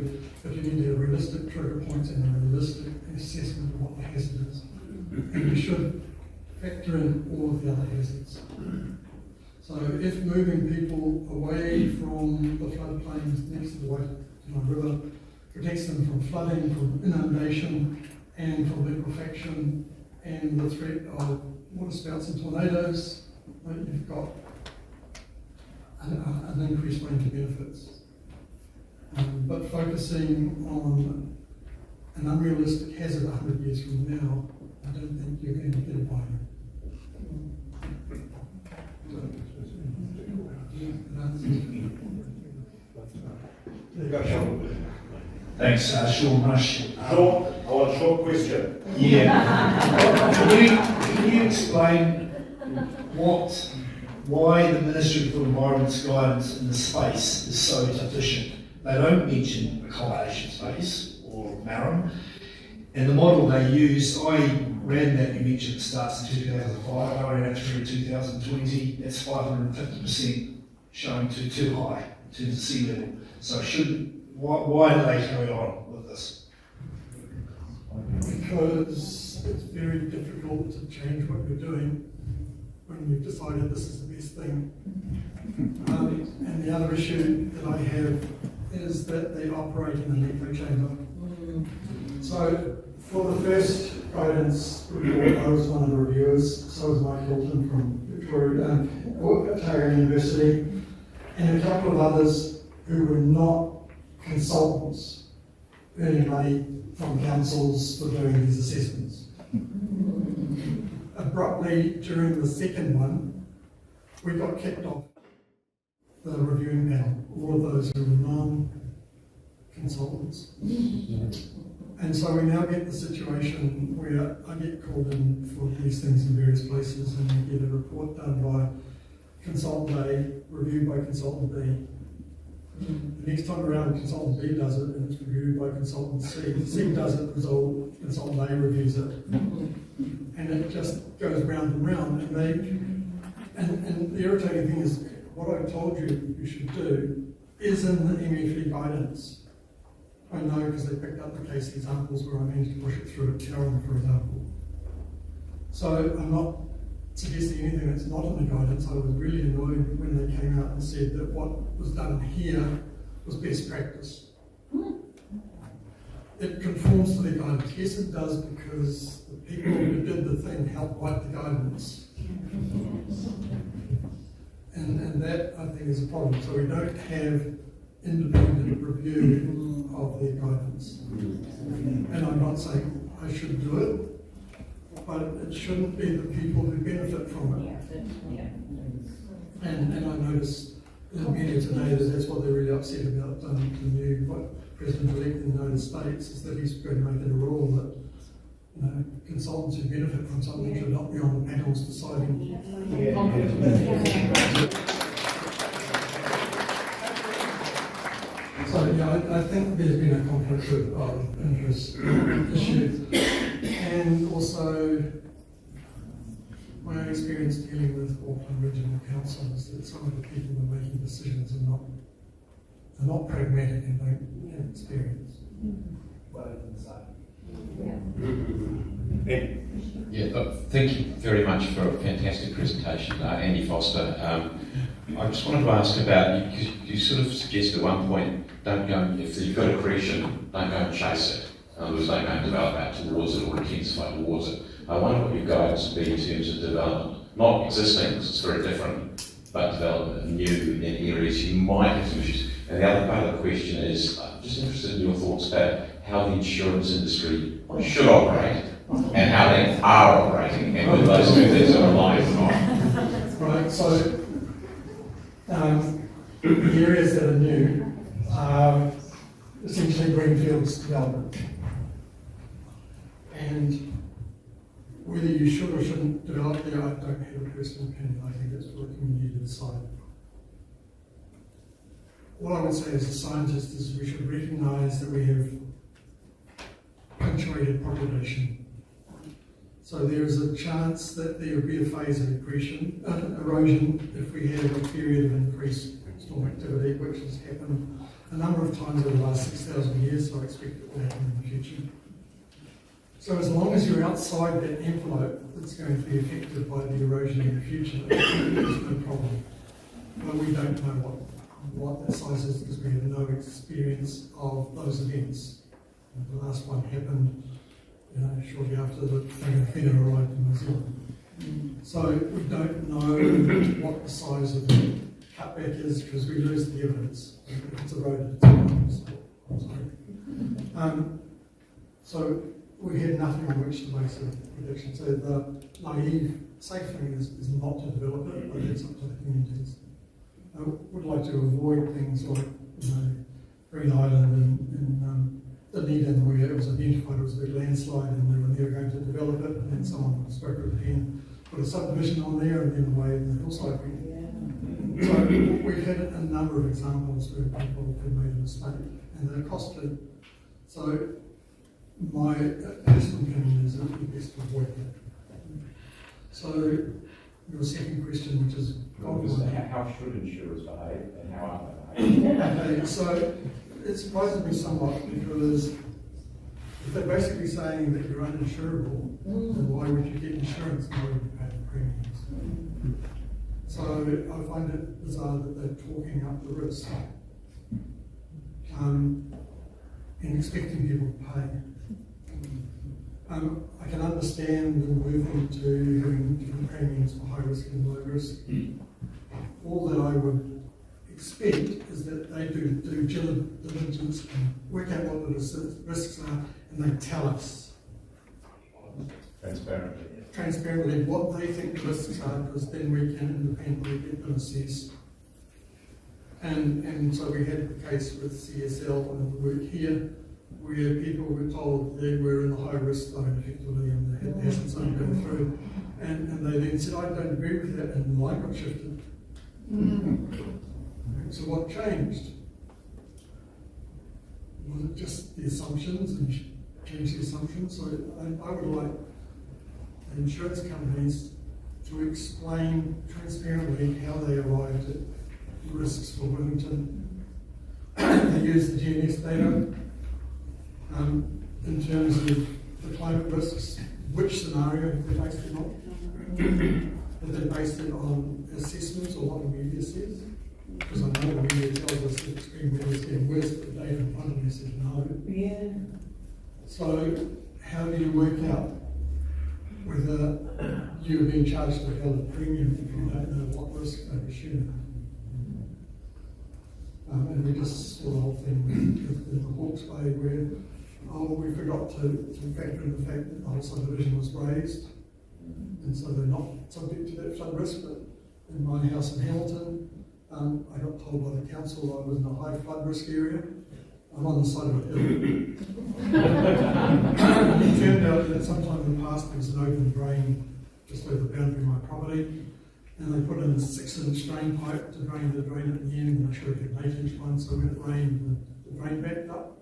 but you need to have realistic trigger points and a realistic assessment of what the hazard is. And you should factor in all of the other hazards. So if moving people away from the floodplains next to the Waitaki River protects them from flooding, from inundation, and from liquefaction, and the threat of waterspouts and tornadoes, you've got an increased range of benefits. But focusing on an unrealistic hazard 100 years from now, I don't think you're going to get a buy-in. Thanks, Sean Rush. I want a short question. Yeah. Can you explain why the Ministry for Environment's guidance in the space is so deficient? They don't mention accommodation space or Marram. And the model they use, I ran that, you mentioned it starts in 2005, I ran it through 2020, that's 550% showing too high in terms of sea level. So why do they carry on with this? Because it's very difficult to change what you're doing when you've decided this is the best thing. And the other issue that I have is that they operate in an echo chamber. So for the first guidance report, I was one of the reviewers, so was Mike Hilton from Otago University, and a couple of others who were not consultants earning money from councils for doing these assessments. Abruptly, during the second one, we got kicked off the reviewing panel, all of those who were non-consultants. And so we now get the situation where I get called in for these things in various places, and we get a report done by consultant A, reviewed by consultant B. The next time around, consultant B does it, and it's reviewed by consultant C. C does it, result, consultant A reviews it. And it just goes round and round, and the irritating thing is, what I told you you should do is in the MFE guidance. I know because they picked up the case examples where I managed to push it through at Tauranga, for example. So I'm not suggesting anything that's not in the guidance. I was really annoyed when they came out and said that what was done here was best practice. It conforms to the guidance. Yes, it does, because the people who did the thing helped write the guidance. And that, I think, is a problem. So we don't have independent review of their guidance. And I'm not saying I should do it, but it shouldn't be the people who benefit from it. And I noticed in the media today that that's what they're really upset about. The new president-elect in the United States is that he's going to make it a rule that consultants who benefit from something should not be on the panels deciding. So, yeah, I think there's been a conflict of interest issue. And also, my own experience dealing with Auckland Regional Council is that some of the people who are making decisions are not pragmatic and don't have experience. Yeah, thank you very much for a fantastic presentation, Andy Foster. I just wanted to ask about, you sort of suggested at one point, don't go, if you've got accretion, don't go and chase it. In other words, don't go and develop out towards it or intensify towards it. I wonder what your guidance would be in terms of development, not existing, because it's very different, but development new in areas you might have some issues. And the other part of the question is, I'm just interested in your thoughts about how the insurance industry should operate and how they are operating, and whether those two things are aligned or not. Right, so the areas that are new are essentially greenfields development. And whether you should or shouldn't develop there, I don't have a personal opinion. I think it's for the community to decide. All I would say as a scientist is we should recognise that we have punctuated population. So there is a chance that there will be a phase of erosion if we have a period of increased storm activity, which has happened a number of times over the last 6,000 years, so I expect it will happen in the future. So as long as you're outside that envelope that's going to be affected by the erosion in the future, there's no problem. But we don't know what that size is because we have no experience of those events. And the last one happened, shortly after the Whangawhina arrived in New Zealand. So we don't know what the size of the cutback is because we lose the evidence. If it's eroded, it's eroded. So we had nothing on which to base a prediction. So the naive, safe thing is not to develop it, but it's up to the communities. I would like to avoid things like Green Island and Dunedin, where it was identified it was a big landslide and they were never going to develop it, and then someone spoke with the pen, put a subdivision on there, and then away the hillside went. So we've had a number of examples where people have made a mistake and they're costly. So my personal opinion is it would be best to avoid that. So your second question, which is how should insurers behave and how are they behaving? okay, so it surprises me somewhat because if they're basically saying that you're uninsurable, then why would you get insurance in order to pay the premiums? So I find it bizarre that they're talking up the risk and expecting people to pay. I can understand the movement to having different premiums for high risk and low risk. All that I would expect is that they do due diligence and work out what the risks are, and they tell us transparently what they think the risks are, because then we can independently get them assessed. And so we had the case with CSL and the work here, where people were told they were in the high risk zone effectively and they had the asset zone go through. And they then said, I don't agree with that, and the line got shifted. So what changed? Was it just the assumptions and change the assumptions? So I would like the insurance companies to explain transparently how they arrived at risks for Wellington. They use the GNS data in terms of the climate risks, which scenario have they based it on? Have they based it on assessments or what the media says? Because I know the media tells us that extreme weather is getting worse, but the data in front of me says no. Yeah. So how do you work out whether you're being charged a valid premium if you don't know what risk they're assuming? And we just saw the whole thing with the Hawke's Bay where we forgot to factor in the fact that the whole subdivision was raised, and so they're not subject to that flood risk. But in my house in Hamilton, I got told by the council I was in a high flood risk area, I'm on the side of a hill. It turned out that sometime in the past there was an open drain just over the boundary of my property, and they put in a 6-inch drain pipe to drain the drain at the end, and I should have had an 8-inch one, so when it rained, the drain backed up,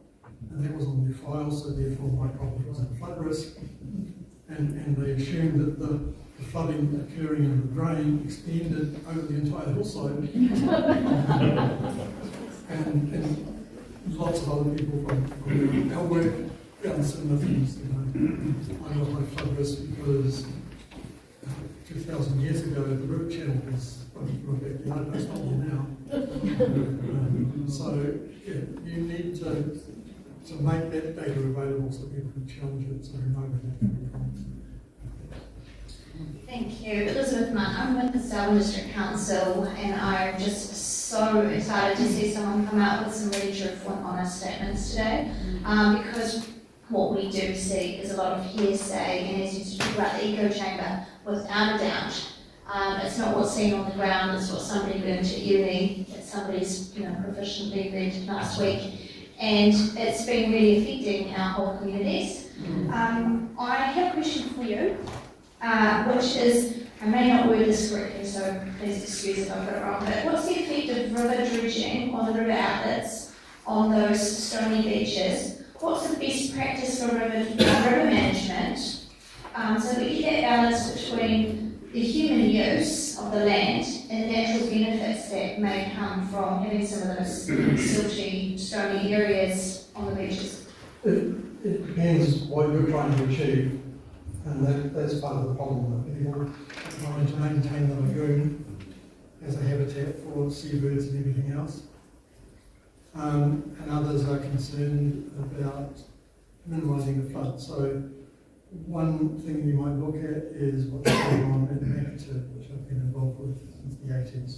and that was on their file, so therefore my property was at flood risk, and they assumed that the flooding occurring in the drain extended over the entire hillside. and lots of other people from our work found similar things. I know my flood risk because 2,000 years ago the river channel was running through my backyard, but it's not there now. So yeah, you need to make that data available so people can challenge it, so we know where that can come from. Thank you. Elizabeth Munn, I'm with the Southern District Council, and I'm just so excited to see someone come out with some really truthful and honest statements today, because what we do see is a lot of hearsay, and as you talk about the echo chamber, without a doubt, it's not what's seen on the ground, it's what somebody learned at uni, that somebody's proficiently read last week, and it's been really affecting our whole communities. I have a question for you. Which is, I may not word this correctly, so please excuse if I've got it wrong, but what's the effect of river dredging on the river outlets on those stony beaches? What's the best practice for river management so that we get that balance between the human use of the land and the natural benefits that may come from having some of those silty, stony areas on the beaches? It depends what you're trying to achieve. And that's part of the problem, that people are trying to maintain the lagoon as a habitat for seabirds and everything else. And others are concerned about minimising the flood. So one thing you might look at is what's going on at Manchester, which I've been involved with since the 80s,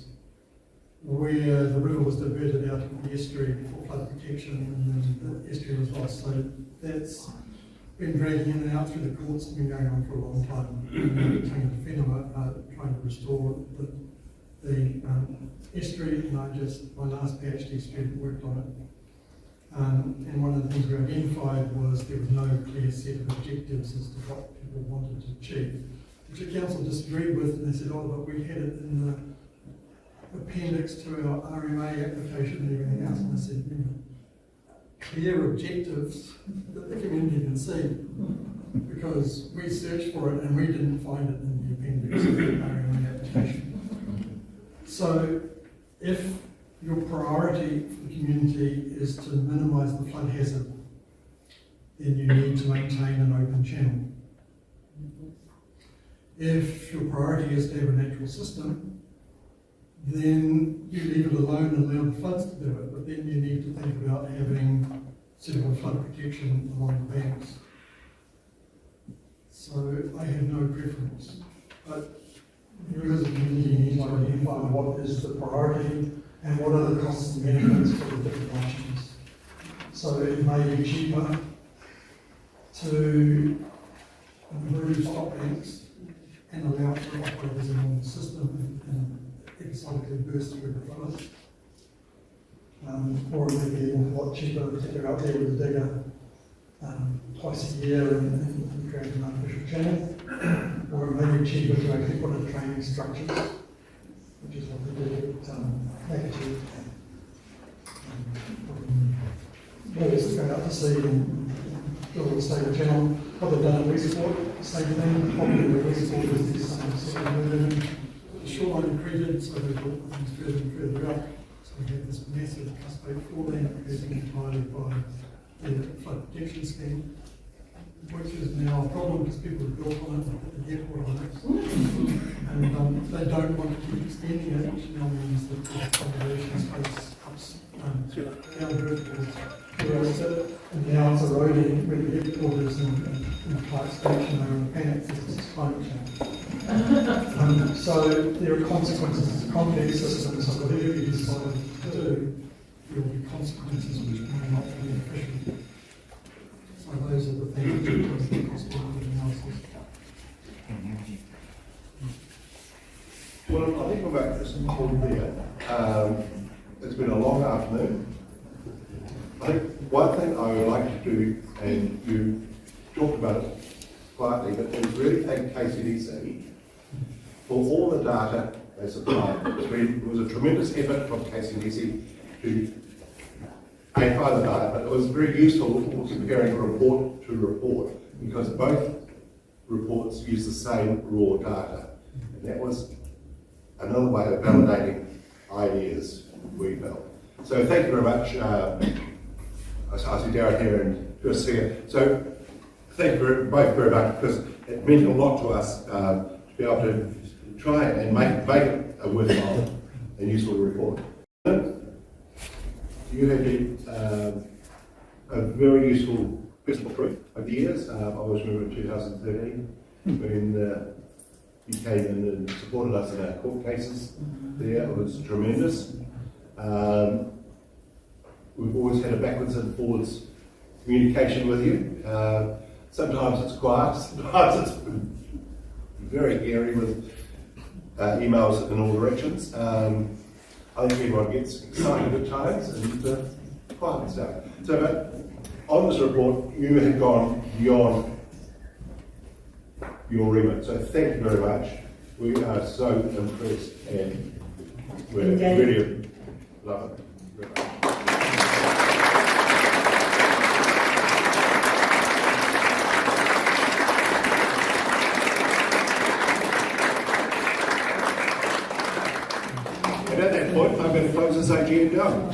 where the river was diverted out of the estuary for flood protection, and then the estuary was lost. So that's been dragging in and out through the courts, been going on for a long time. King and Whenua are trying to restore the estuary, and my last PhD student worked on it. And one of the things we identified was there was no clear set of objectives as to what people wanted to achieve, which the council disagreed with, and they said, oh, but we had it in the appendix to our RMA application and everything else, and I said, clear objectives that the community can see, because we searched for it and we didn't find it in the appendix of the RMA application. So if your priority for the community is to minimise the flood hazard, then you need to maintain an open channel. If your priority is to have a natural system, then you leave it alone and allow the floods to do it, but then you need to think about having suitable flood protection along the banks. So I have no preference, but you as a community need to identify what is the priority and what are the costs and benefits for the different options. So it may be cheaper to improve stock banks and allow for operators along the system and episodically burst through the floods. Or it may be a lot cheaper to go out there with a digger twice a year and create an artificial channel. Or it may be cheaper to actually put in training structures, which is what they do at Lakewood. Boys go out to sea and build a stable channel. What they've done at Westport, same thing. Probably at Westport is the same sort of movement. The shoreline accreted, so they built things further and further up. So we have this massive cuspate foreland created entirely by the flood protection scheme, which is now a problem because people have built on it and put the airport on it. And they don't want to keep extending it, which now means that the accommodation space down verticals. And now it's eroding where the headquarters and Clark Station are in panic because it's climate change. So there are consequences. It's a complex system, so whatever you decide to do, there will be consequences which may not be beneficial. So those are the things that you put in the cost benefit analysis. Well, I think we'll make this call there. It's been a long afternoon. I think one thing I would like to do, and you talked about it quietly, but is really thank KCDC for all the data they supplied. It was a tremendous effort from KCDC to find the data, but it was very useful for comparing report to report because both reports use the same raw data. And that was another way of validating ideas, we felt. So thank you very much. I see Darren here and Chris here. So thank you both very much because it meant a lot to us to be able to try and make it a worthwhile and useful report. You have been a very useful personal proof over the years. I always remember in 2013 when you came in and supported us in our court cases there. It was tremendous. We've always had a backwards and forwards communication with you. Sometimes it's quiet, sometimes it's very airy with emails in all directions. I think everyone gets excited at times and quiet and stuff. So, but on this report, you have gone beyond your remit. So thank you very much. We are so impressed and we really love it. Very much. And at that point, I'm going to close this AGM down.